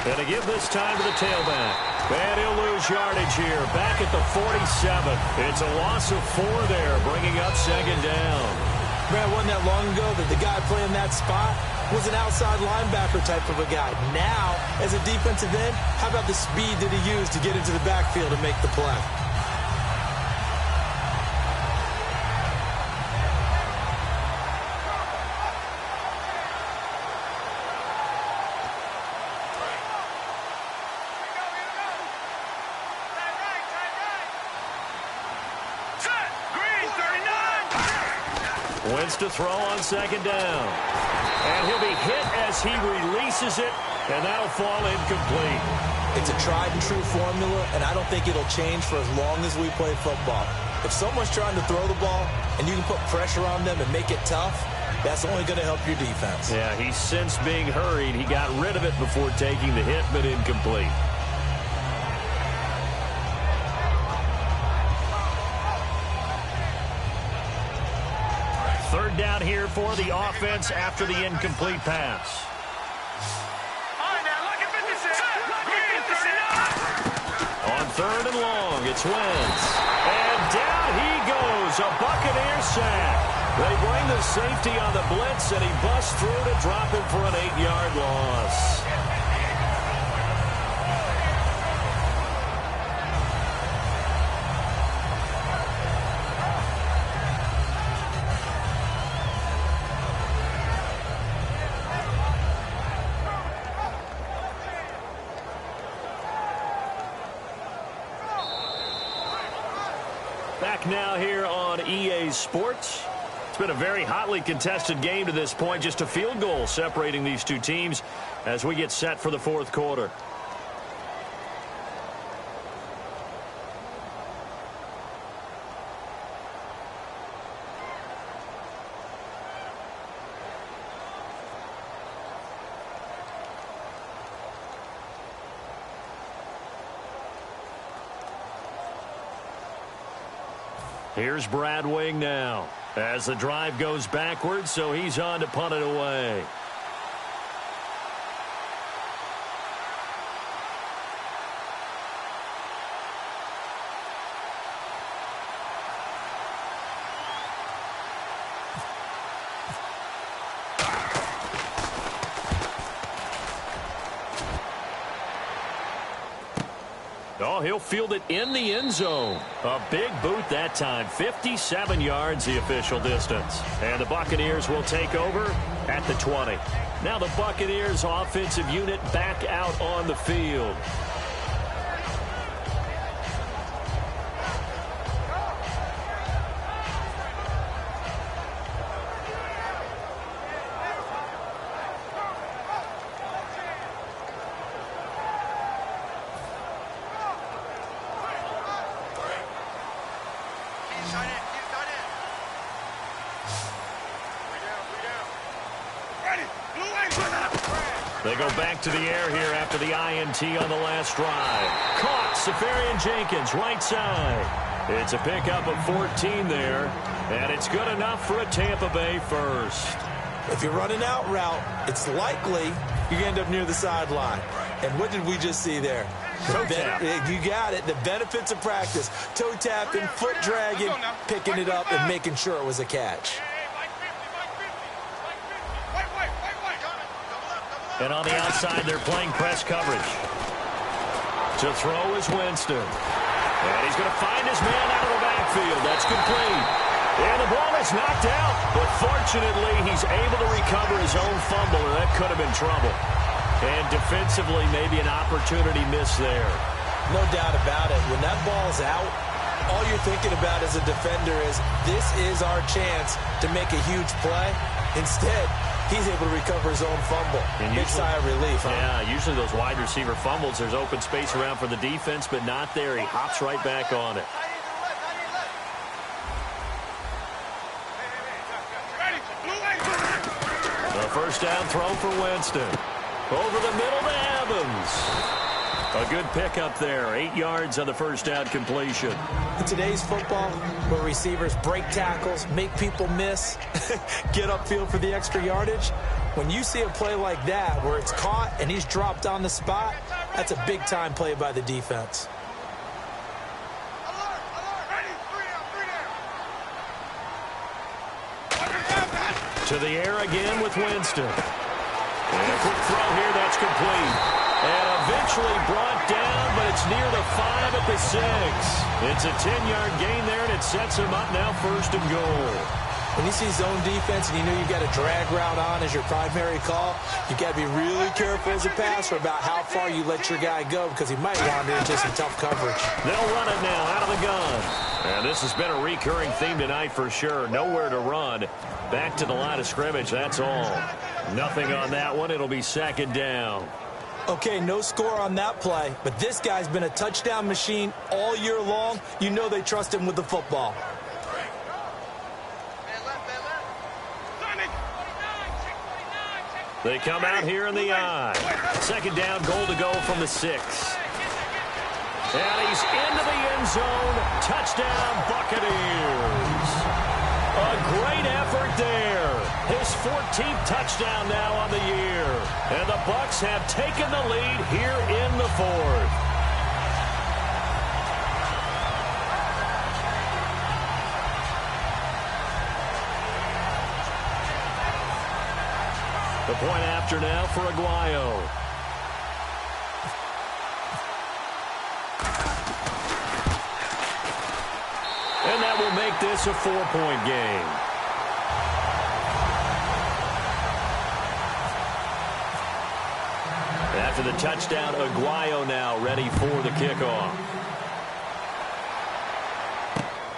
And to give this time to the tailback. And he'll lose yardage here. Back at the 47. It's a loss of 4 there, bringing up 2nd down. Man, wasn't that long ago that the guy playing that spot was an outside linebacker type of a guy. Now, as a defensive end, how about the speed that he used to get into the backfield and make the play? Wins to throw on 2nd down. And he'll be hit as he releases it, and that'll fall incomplete. It's a tried-and-true formula, and I don't think it'll change for as long as we play football. If someone's trying to throw the ball, and you can put pressure on them and make it tough, that's only going to help your defense. Yeah, he's since being hurried. He got rid of it before taking the hit, but incomplete. Third down here for the offense after the incomplete pass. On 3rd and long, it's Wentz. And down he goes, a Buccaneer sack. They bring the safety on the blitz, and he busts through to drop him for an 8-yard loss. Back now here on EA Sports. It's been a very hotly contested game to this point. Just a field goal separating these two teams as we get set for the 4th quarter. Here's Brad Wing now as the drive goes backwards, so he's on to punt it away. Oh, he'll field it in the end zone. A big boot that time. 57 yards the official distance. And the Buccaneers will take over at the 20. Now the Buccaneers offensive unit back out on the field. They go back to the air here after the INT on the last drive. Caught, Safarian Jenkins, right side. It's a pickup of 14 there, and it's good enough for a Tampa Bay first. If you're running out route, it's likely you end up near the sideline. And what did we just see there? Toe tap. You got it. The benefits of practice. Toe tapping, foot dragging, picking it up, and making sure it was a catch. And on the outside, they're playing press coverage. To throw is Winston. And he's going to find his man out of the backfield. That's complete. And the ball is knocked out. But fortunately, he's able to recover his own fumble, and that could have been trouble. And defensively, maybe an opportunity missed there. No doubt about it. When that ball's out, all you're thinking about as a defender is, this is our chance to make a huge play. Instead, he's able to recover his own fumble. Big sigh of relief, huh? Yeah, usually those wide receiver fumbles, there's open space around for the defense, but not there. He hops right back on it. The first down throw for Winston. Over the middle to Evans. A good pickup there. 8 yards on the first down completion. In today's football, where receivers break tackles, make people miss, get upfield for the extra yardage, when you see a play like that where it's caught and he's dropped on the spot, that's a big-time play by the defense. To the air again with Winston. And a quick throw here, that's complete. And eventually brought down, but it's near the 5 at the 6. It's a 10-yard gain there, and it sets him up now 1st and goal. When you see zone defense and you know you've got a drag route on as your primary call, you've got to be really careful as a passer about how far you let your guy go, because he might wander into some tough coverage. They'll run it now out of the gun. And this has been a recurring theme tonight for sure. Nowhere to run. Back to the line of scrimmage, that's all. Nothing on that one. It'll be 2nd down. Okay, no score on that play, but this guy's been a touchdown machine all year long. You know they trust him with the football. They come out here in the I. 2nd down, goal to go from the 6. And he's into the end zone. Touchdown, Buccaneers. A great effort there. His 14th touchdown now on the year. And the Bucs have taken the lead here in the 4th. The point after now for Aguayo. And that will make this a 4-point game. After the touchdown, Aguayo now ready for the kickoff.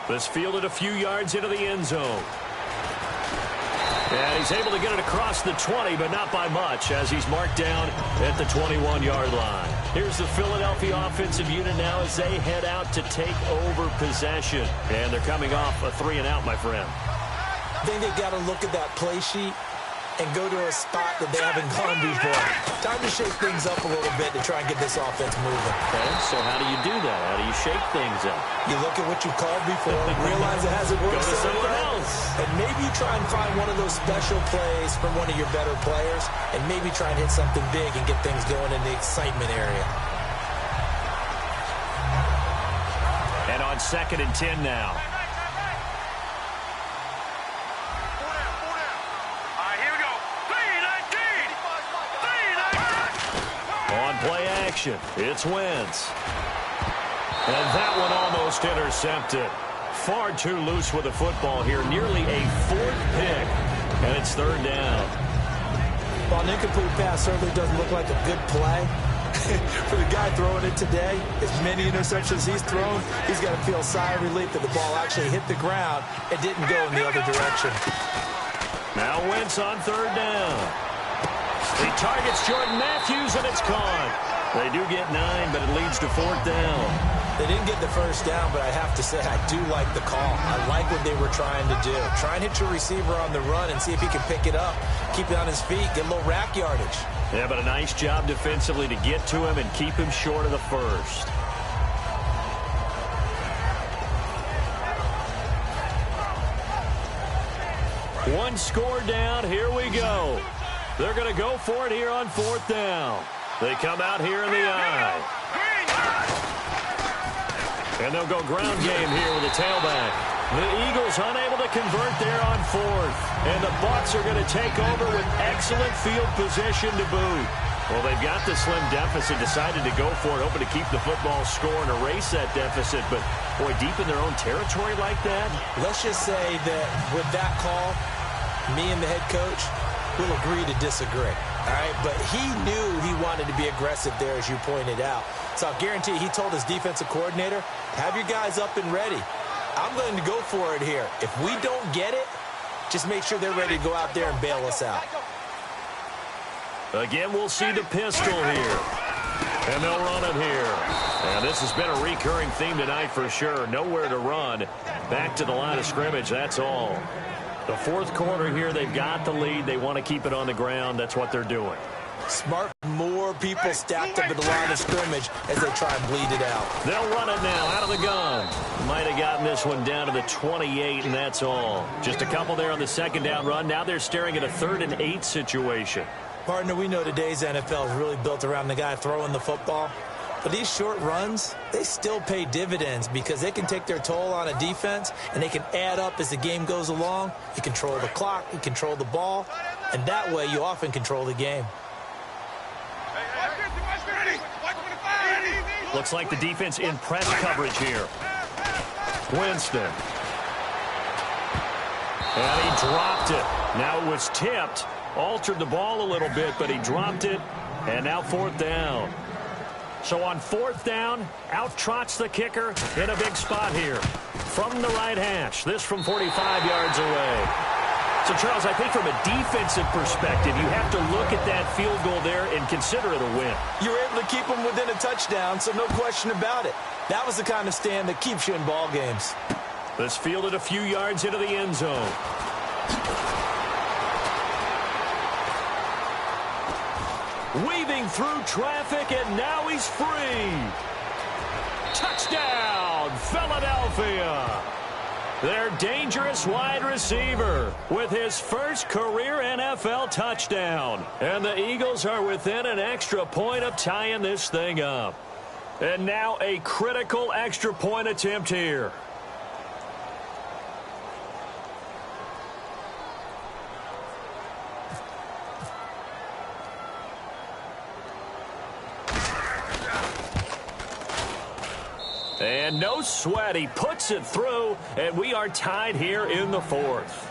This fielded a few yards into the end zone. And he's able to get it across the 20, but not by much, as he's marked down at the 21-yard line. Here's the Philadelphia offensive unit now as they head out to take over possession. And they're coming off a 3-and-out, my friend. I think they've got to look at that play sheet and go to a spot that they haven't gone before. Time to shake things up a little bit to try and get this offense moving. Okay, so how do you do that? How do you shake things up? You look at what you called before, realize it hasn't worked Go to so something well, else. and maybe you try and find one of those special plays from one of your better players, and maybe try and hit something big and get things going in the excitement area. And on 2nd and 10 now. Play action. It's Wentz. And that one almost intercepted. Far too loose with the football here. Nearly a 4th pick. And it's 3rd down. Well, an incomplete pass certainly doesn't look like a good play. For the guy throwing it today, as many interceptions he's thrown, he's got to feel a sigh of relief that the ball actually hit the ground and didn't go in the other direction. Now Wentz on 3rd down. He targets Jordan Matthews, and it's caught. They do get 9, but it leads to 4th down. They didn't get the first down, but I have to say I do like the call. I like what they were trying to do. Try and hit your receiver on the run and see if he can pick it up, keep it on his feet, get a little rack yardage. Yeah, but a nice job defensively to get to him and keep him short of the first. One score down. Here we go. They're going to go for it here on 4th down. They come out here in the I. And they'll go ground game here with a tailback. The Eagles unable to convert there on fourth. And the Bucs are going to take over with excellent field position to boot. Well, they've got the slim deficit, decided to go for it, hoping to keep the football score and erase that deficit. But, boy, deep in their own territory like that? Let's just say that with that call, me and the head coach will agree to disagree. All right, but he knew he wanted to be aggressive there, as you pointed out. So I'll guarantee he told his defensive coordinator, have your guys up and ready. I'm going to go for it here. If we don't get it, just make sure they're ready to go out there and bail us out. Again, we'll see the pistol here. And they'll run it here. And this has been a recurring theme tonight for sure. Nowhere to run. Back to the line of scrimmage, that's all. The fourth quarter here, they've got the lead. They want to keep it on the ground. That's what they're doing. Smart, more people stacked up at the line of scrimmage as they try and bleed it out. They'll run it now out of the gun. Might have gotten this one down to the 28, and that's all. Just a couple there on the second down run. Now they're staring at a 3rd and 8 situation. Partner, we know today's NFL is really built around the guy throwing the football. But these short runs, they still pay dividends because they can take their toll on a defense and they can add up as the game goes along. You control the clock, you control the ball, and that way you often control the game. Looks like the defense in press coverage here. Winston. And he dropped it. Now it was tipped. Altered the ball a little bit, but he dropped it. And now 4th down. So on 4th down, out trots the kicker in a big spot here. From the right hash. This from 45 yards away. So, Charles, I think from a defensive perspective, you have to look at that field goal there and consider it a win. You were able to keep them within a touchdown, so no question about it. That was the kind of stand that keeps you in ball games. This fielded a few yards into the end zone. Weaving through traffic, and now he's free. Touchdown, Philadelphia. Their dangerous wide receiver with his first career NFL touchdown. And the Eagles are within an extra point of tying this thing up. And now a critical extra point attempt here. And no sweat, he puts it through, and we are tied here in the 4th.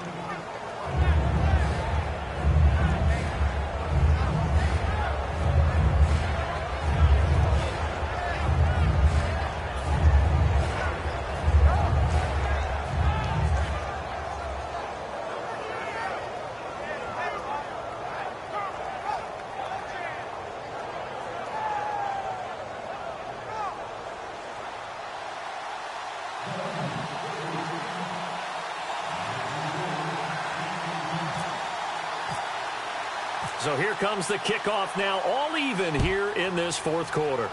So here comes the kickoff now, all even here in this 4th quarter.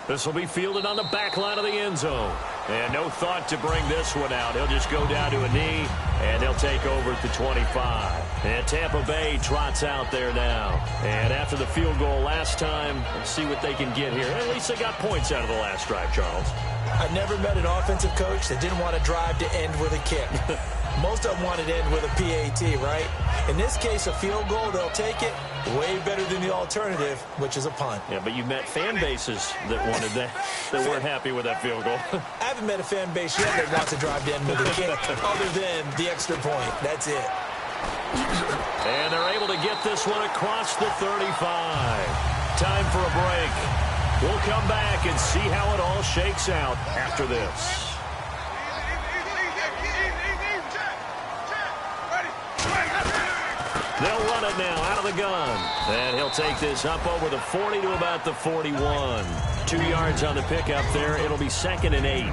This will be fielded on the back line of the end zone. And no thought to bring this one out. He'll just go down to a knee, and they'll take over at the 25. And Tampa Bay trots out there now. And after the field goal last time, let's see what they can get here. At least they got points out of the last drive, Charles. I've never met an offensive coach that didn't want to drive to end with a kick. Most of them wanted to end with a PAT, right? In this case, a field goal, they'll take it. Way better than the alternative, which is a punt. Yeah, but you met fan bases that wanted that, that weren't happy with that field goal. I haven't met a fan base yet that wants to drive to end with a kick other than the extra point. That's it. And they're able to get this one across the 35. Time for a break. We'll come back and see how it all shakes out after this. They'll run it now out of the gun. And he'll take this up over the 40 to about the 41. 2 yards on the pickup there. It'll be 2nd and 8.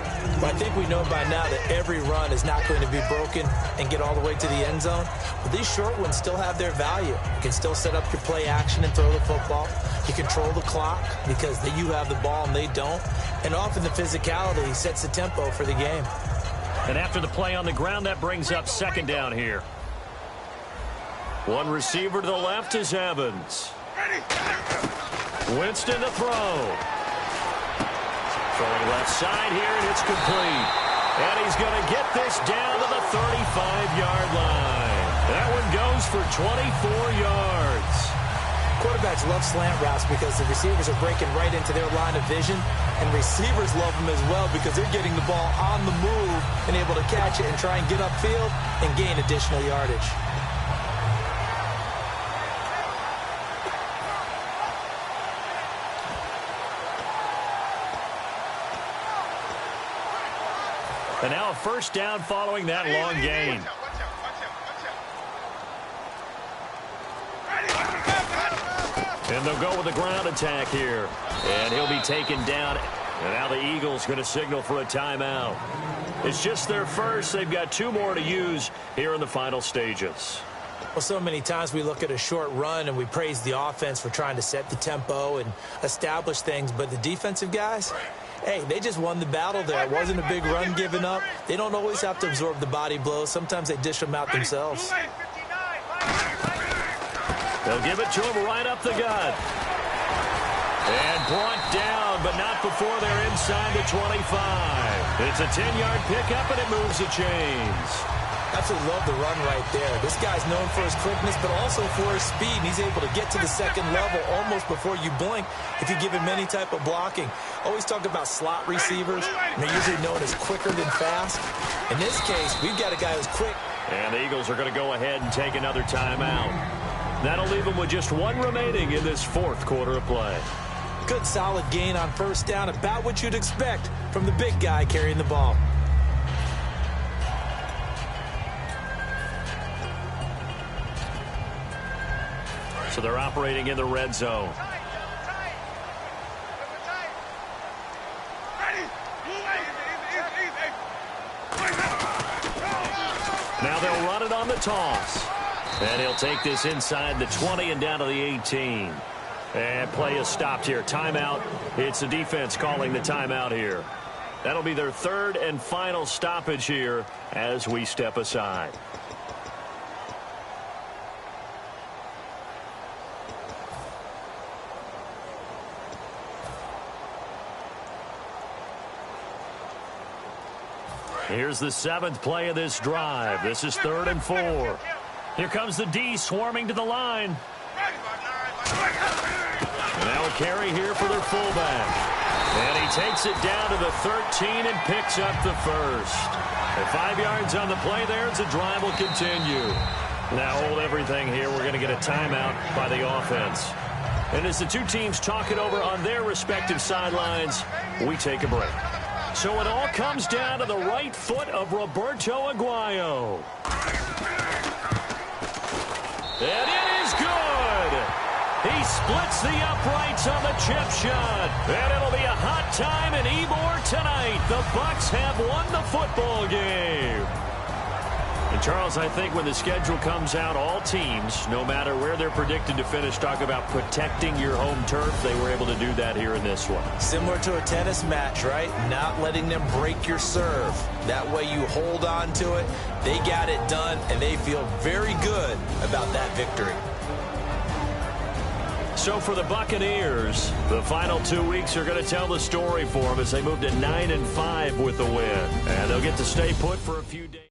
Well, I think we know by now that every run is not going to be broken and get all the way to the end zone. But these short ones still have their value. You can still set up your play action and throw the football. You control the clock because you have the ball and they don't. And often the physicality sets the tempo for the game. And after the play on the ground, that brings up 2nd down here. One receiver to the left is Evans. Winston to throw. Throwing left side here, and it's complete. And he's going to get this down to the 35-yard line. That one goes for 24 yards. Quarterbacks love slant routes because the receivers are breaking right into their line of vision, and receivers love them as well because they're getting the ball on the move and able to catch it and try and get upfield and gain additional yardage. And now a first down following that long gain. And they'll go with a ground attack here. And he'll be taken down. And now the Eagles going to signal for a timeout. It's just their first. They've got 2 more to use here in the final stages. Well, so many times we look at a short run and we praise the offense for trying to set the tempo and establish things. But the defensive guys, hey, they just won the battle there. It wasn't a big run given up. They don't always have to absorb the body blows. Sometimes they dish them out themselves. They'll give it to him right up the gut. And brought down, but not before they're inside the 25. It's a 10-yard pickup, and it moves the chains. Absolutely love the run right there. This guy's known for his quickness, but also for his speed. And he's able to get to the second level almost before you blink if you give him any type of blocking. Always talk about slot receivers, and they're usually known as quicker than fast. In this case, we've got a guy who's quick. And the Eagles are going to go ahead and take another timeout. That'll leave them with just 1 remaining in this 4th quarter of play. Good solid gain on first down, about what you'd expect from the big guy carrying the ball. So they're operating in the red zone. Now they'll run it on the toss. And he'll take this inside the 20 and down to the 18. And play is stopped here. Timeout. It's the defense calling the timeout here. That'll be their 3rd and final stoppage here as we step aside. Here's the 7th play of this drive. This is 3rd and 4. Here comes the D swarming to the line. And now a carry here for their fullback. And he takes it down to the 13 and picks up the first. And 5 yards on the play there as the drive will continue. Now hold everything here. We're going to get a timeout by the offense. And as the 2 teams talk it over on their respective sidelines, we take a break. So it all comes down to the right foot of Roberto Aguayo. And it is good. He splits the uprights on the chip shot. And it'll be a hot time in Ybor tonight. The Bucs have won the football game. And Charles, I think when the schedule comes out, all teams, no matter where they're predicted to finish, talk about protecting your home turf. They were able to do that here in this one. Similar to a tennis match, right? Not letting them break your serve. That way you hold on to it. They got it done, and they feel very good about that victory. So for the Buccaneers, the final 2 weeks are going to tell the story for them as they move to 9-5 with the win. And they'll get to stay put for a few days.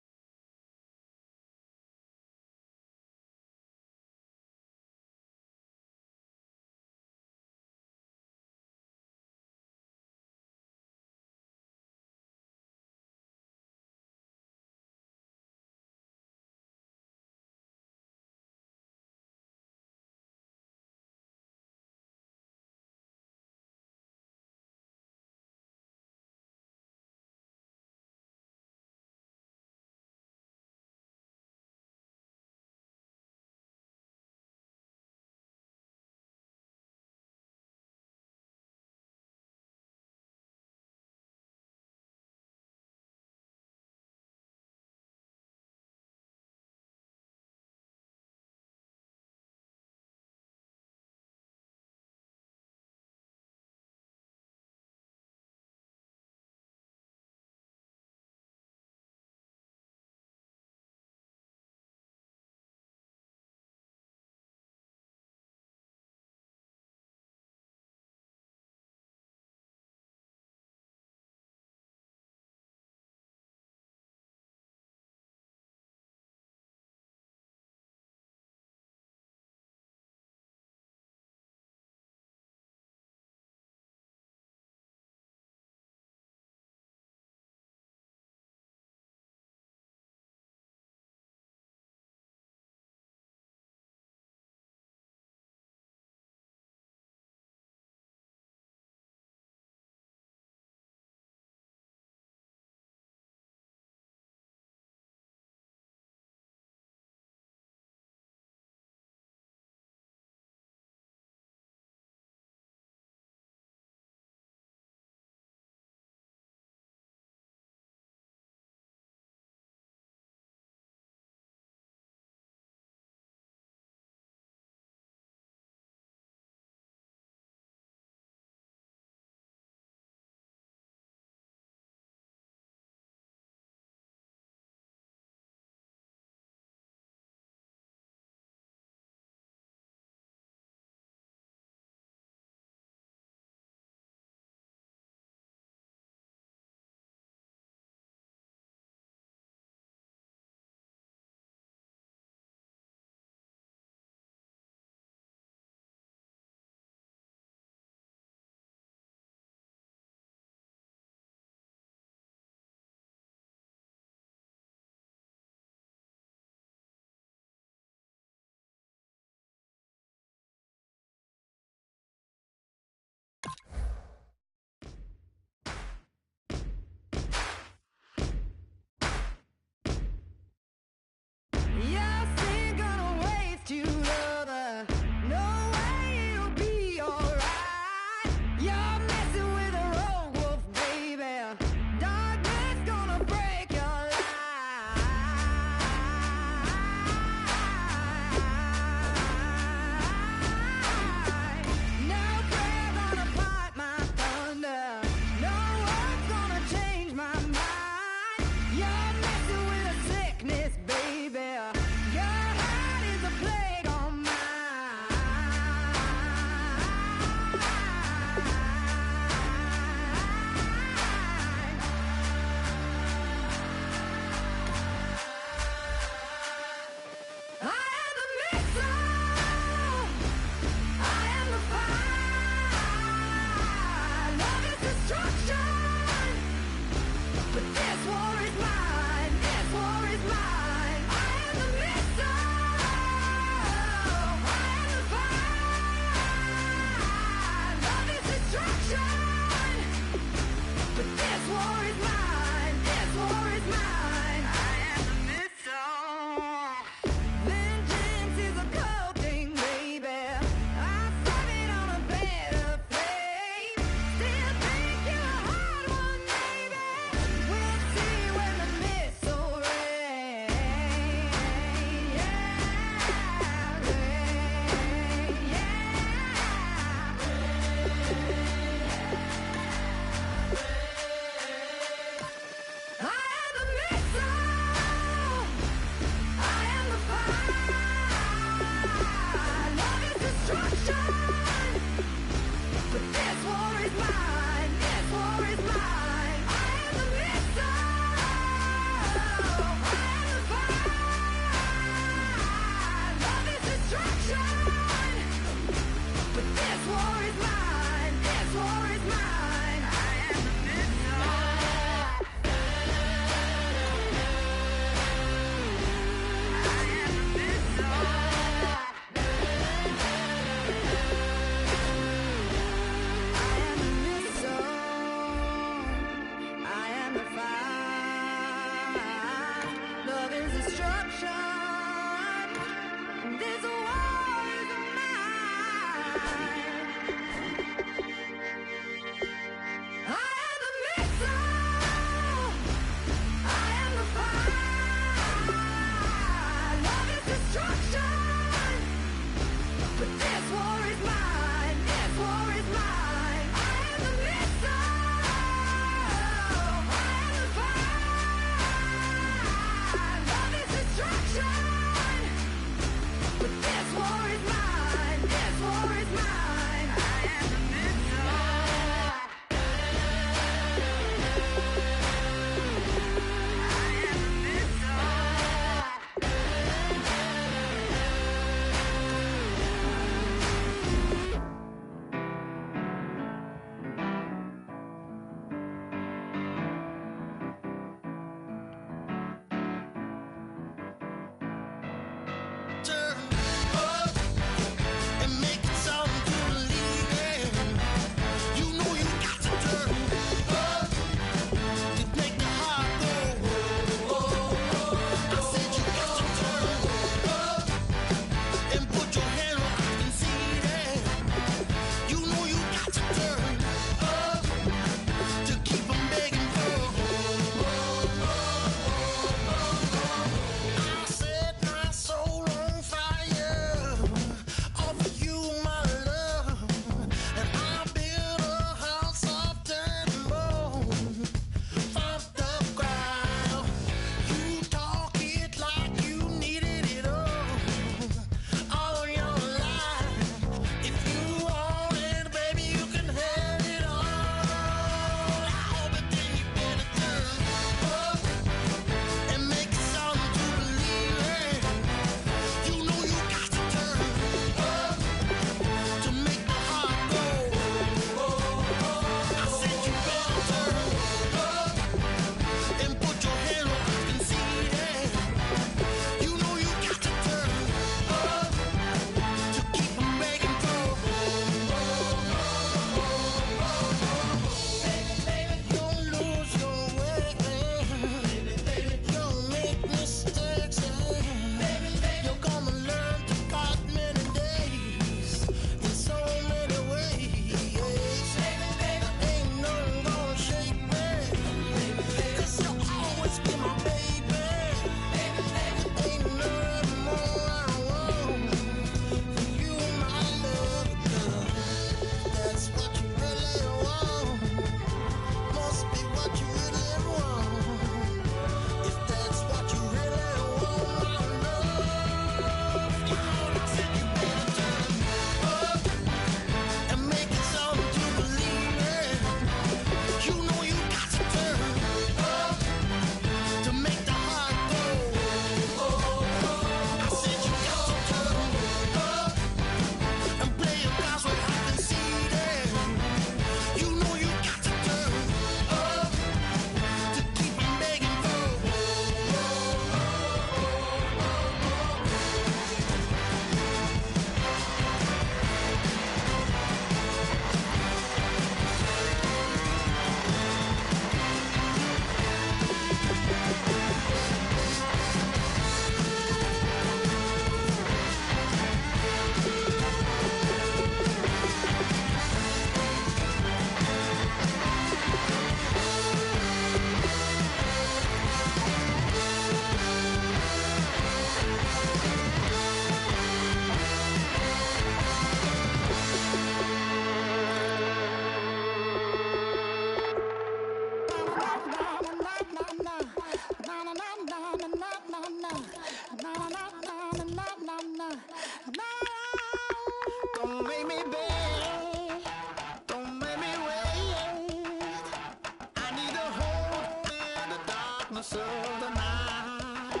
darkness of the night.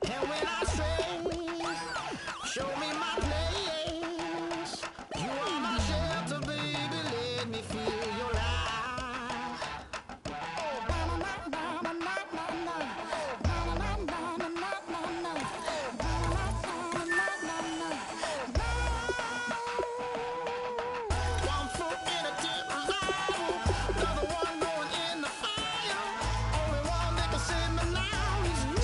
And when I say, show me my place, you are my shelter, baby, let me feel your light. One foot in a deep revival, another one going in the fire. Only one that can save me now is you.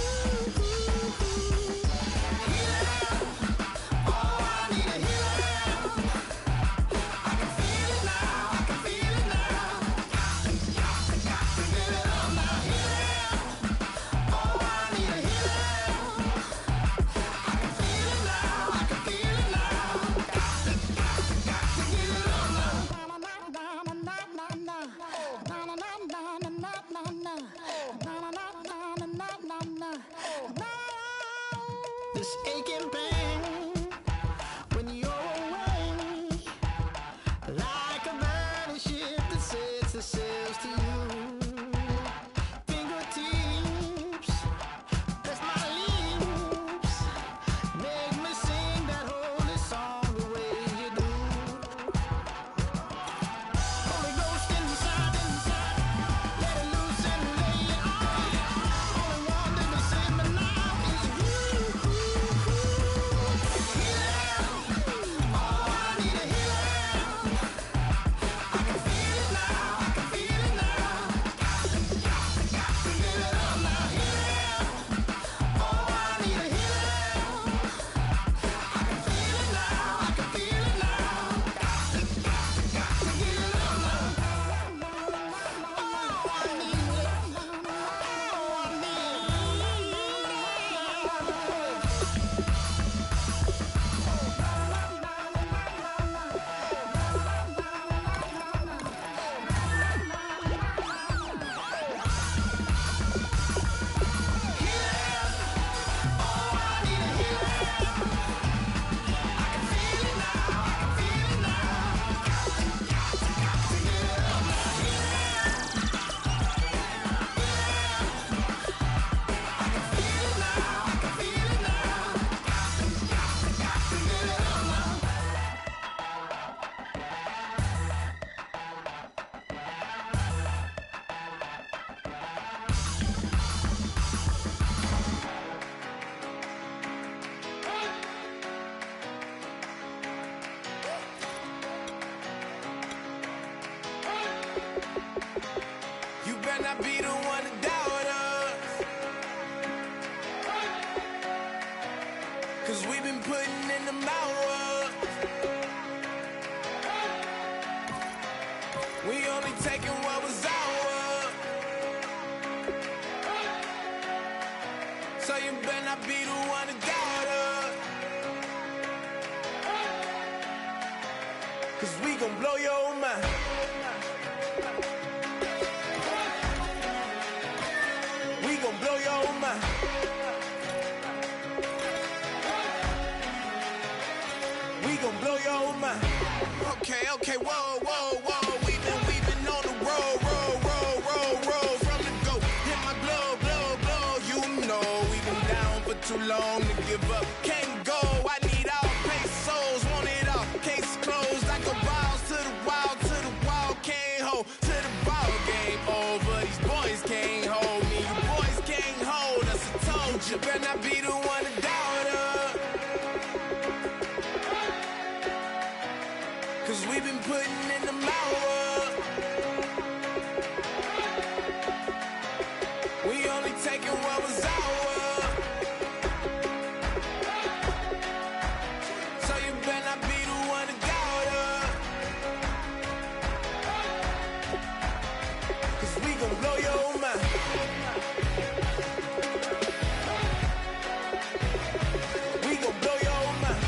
Healing, oh, I need a healing. I can feel it now, I can feel it now. Got to get it up now. Healing, oh, I need a healing. I can feel it now, I can feel it now. Got to get it up now. This aching pain when you're away, like a burning ship that sets the sails to you. Fingertips, press my lips, make me sing that holy song the way you do. Holy Ghost inside, let it loose and lay it on. Only one that can save me now is you. Healing, oh, I need a healing. I can feel it now, I can feel it now. Got to get it up now. Healing, oh, I need a healing. I can feel it now, I can feel it now. Got to get it up now. Oh, I need it. Oh, I need You better not be the one to doubt us, 'cause we've been putting in the hours. We only taking what was ours. So you better not be the one to doubt us, 'cause we gon' blow your mind. We gon' blow your mind. We gon' blow your mind. Okay, whoa, whoa, whoa. We've been on the road, from the go. Hit my blow. You know we've been down for too long to give up. Can't go. I need all pesos, want it all. Case closed. I go balls to the wall, can't hold to the ball. Game over. These boys can't hold me. You boys can't hold us. I told you, better not be the one to doubt us, 'cause we've been putting in the hours. We only taking what was ours. So you better not be the one to doubt us, 'cause we gon' blow your mind. We gon' blow your mind.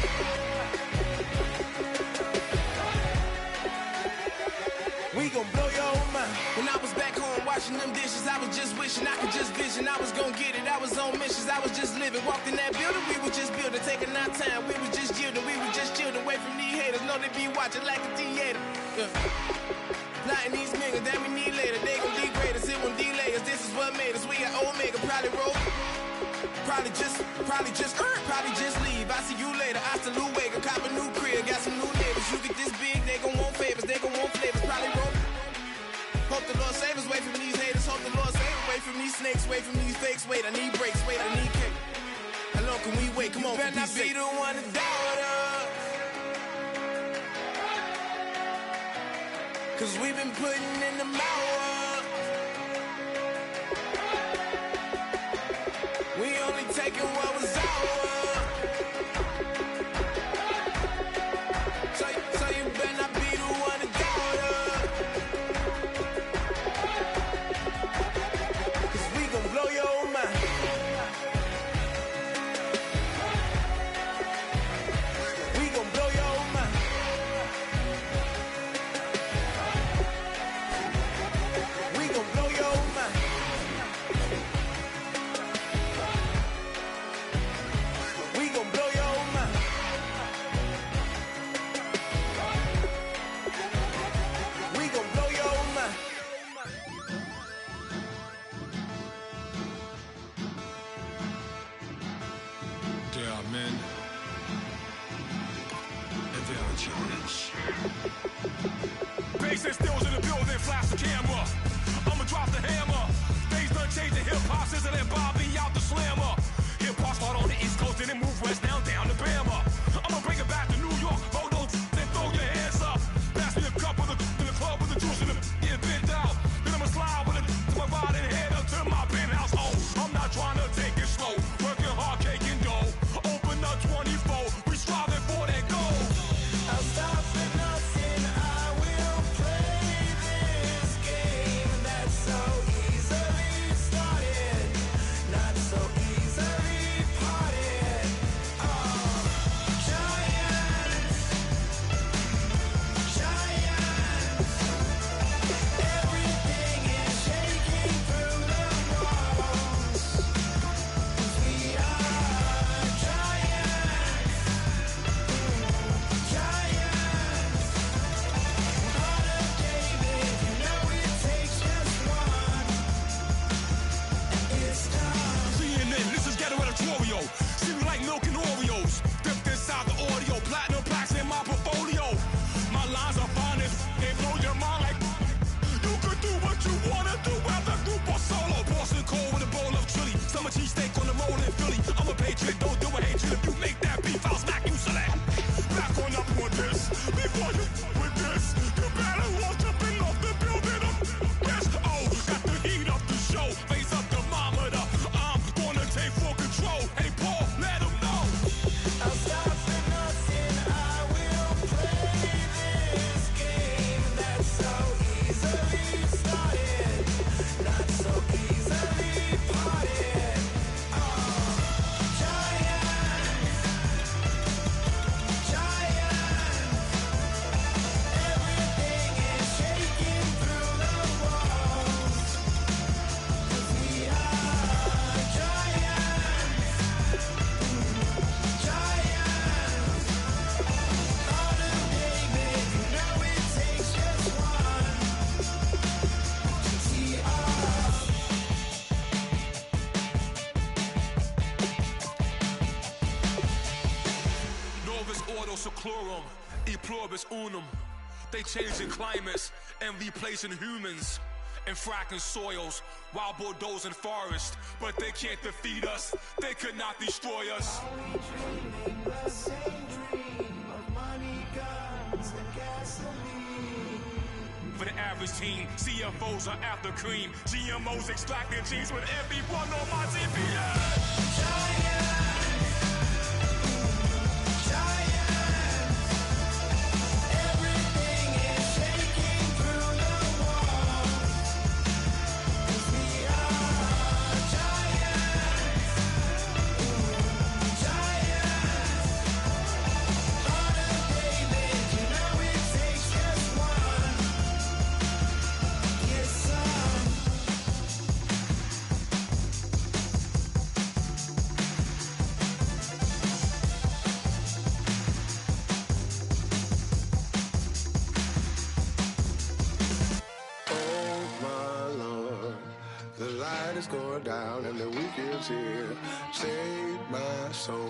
We gon' blow your mind. When I was back home washing them dishes, I was just wishing I could just vision. I was gon' get it, I was on missions, I was just living. Walked in that building, we were just building, taking our time. We was just yielding, we were just chilling away from these haters. Know they be watching like a theater. Yeah. Not in these niggas that we need later. They gon' degrade us, it won't delay us. This is what made us. We got old Probably just leave. I see you later. Hasta luego. Cop a new crib, got some new neighbors. You get this big, they gon' want favors. They gon' want flavors. Probably roll. Hope the Lord save us. Wait from these haters. Hope the Lord save us. Wait from these snakes. Wait from these fakes. Wait, I need breaks. Wait, I need cake. How long can we wait? Come on, better not be the one to doubt us. 'Cause we've been putting in the hours. We only taking what was ours. So you better not be the one to doubt us. 'Cause we gon' blow your mind. We gon' blow your mind. We gon' blow your mind. We gon' blow your mind. We gon' blow your mind. Yeah, man. Advantage. Bass and stills in the building, flash the camera. I'ma drop the hammer. Things done changed, the hip-hop sizzle and Bobby out the slammer. Hip-hop start on the East Coast and then move west down to Bama. I'ma bring it back to New York, hold those and throw your hands up. Pass me a cup of the in the club with the juice in the get bent out. Then I'ma slide with it to my ride and head up to my penthouse. Oh, I'm not trying to take it slow. Working hard, cake and dough. Open up 24, we striving for that goal. I'll stop for nothing. I will play this game that's so easily started, not so easily parted. Giants, everything is shaking through the walls. 'Cause we are giants. Heart of David, you know it takes just one. It's time. CNN, this is ghetto editorial. See me like milk and Oreos. Dipped inside the audio, platinum plaques in my portfolio. My lines are finest, they blow your mind like you could do what you wanna do, whether group or solo. Boston cold with a bowl of chili, summer cheesesteak on the roll in Philly. I'm a patriot, don't do a hatred. If you make that beef, I'll smack you select. Back on up on this, before you with this, you better walk up and off the building up. Yes, oh, got the heat up the show, face up the thermometer. I'm gonna take full control. Hey Paul, let him know. I'll stop for nothing. I will play this game that's so easily started, not so easily parted. Everything is shaking through the walls. 'Cause we are giants. Heart of David, you know it takes just one. Novus ordo seclorum, e pluribus unum. They changing climates and replacing humans and fracking soils while bulldozing forests. But they can't defeat us, they could not destroy us. The same dream of money, guns, and gasoline. For the average team, CFOs are after cream. GMOs extracting genes with everyone on my TPS. Everything is shaking through the walls. 'Cause we are giants. Heart of David, you know it takes just one. Get some. is going down and the week is here. Save my soul.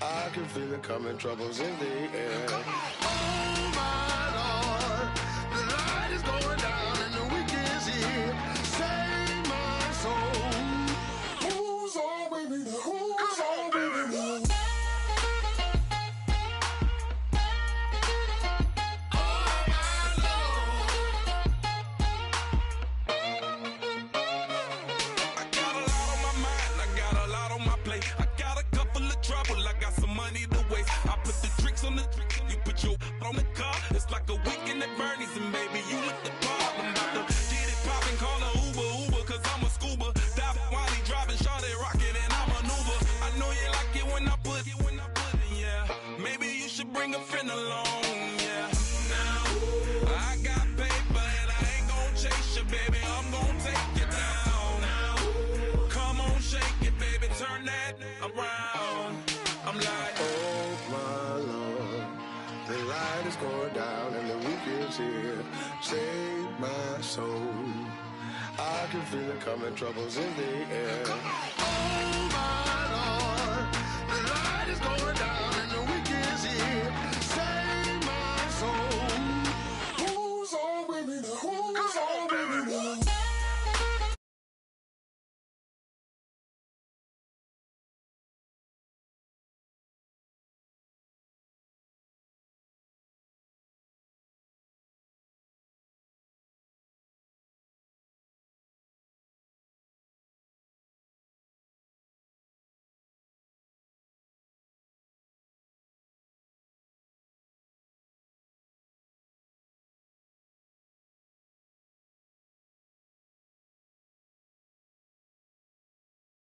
I can feel it coming, troubles in the air. Oh my Lord, the light is going down and the week is here. Save my soul. Who's on with me? Who's on with me? On the car, it's like a weekend at Bernie's, and baby, you look the part. I'm about to get it poppin', call a Uber, cause I'm a scuba. Dive while he driving, shawty rocket, and I maneuver. I know you like it when I put it, yeah. Maybe you should bring a friend along, yeah. Now, I got paper, and I ain't gon' chase you, baby. I'm gon' take you down. Now, come on, shake it, baby, turn that around. I'm like, oh my Lord. The light is going down and the week is here. Save my soul. I can feel it coming, troubles in the air. Oh my Lord, the light is going down.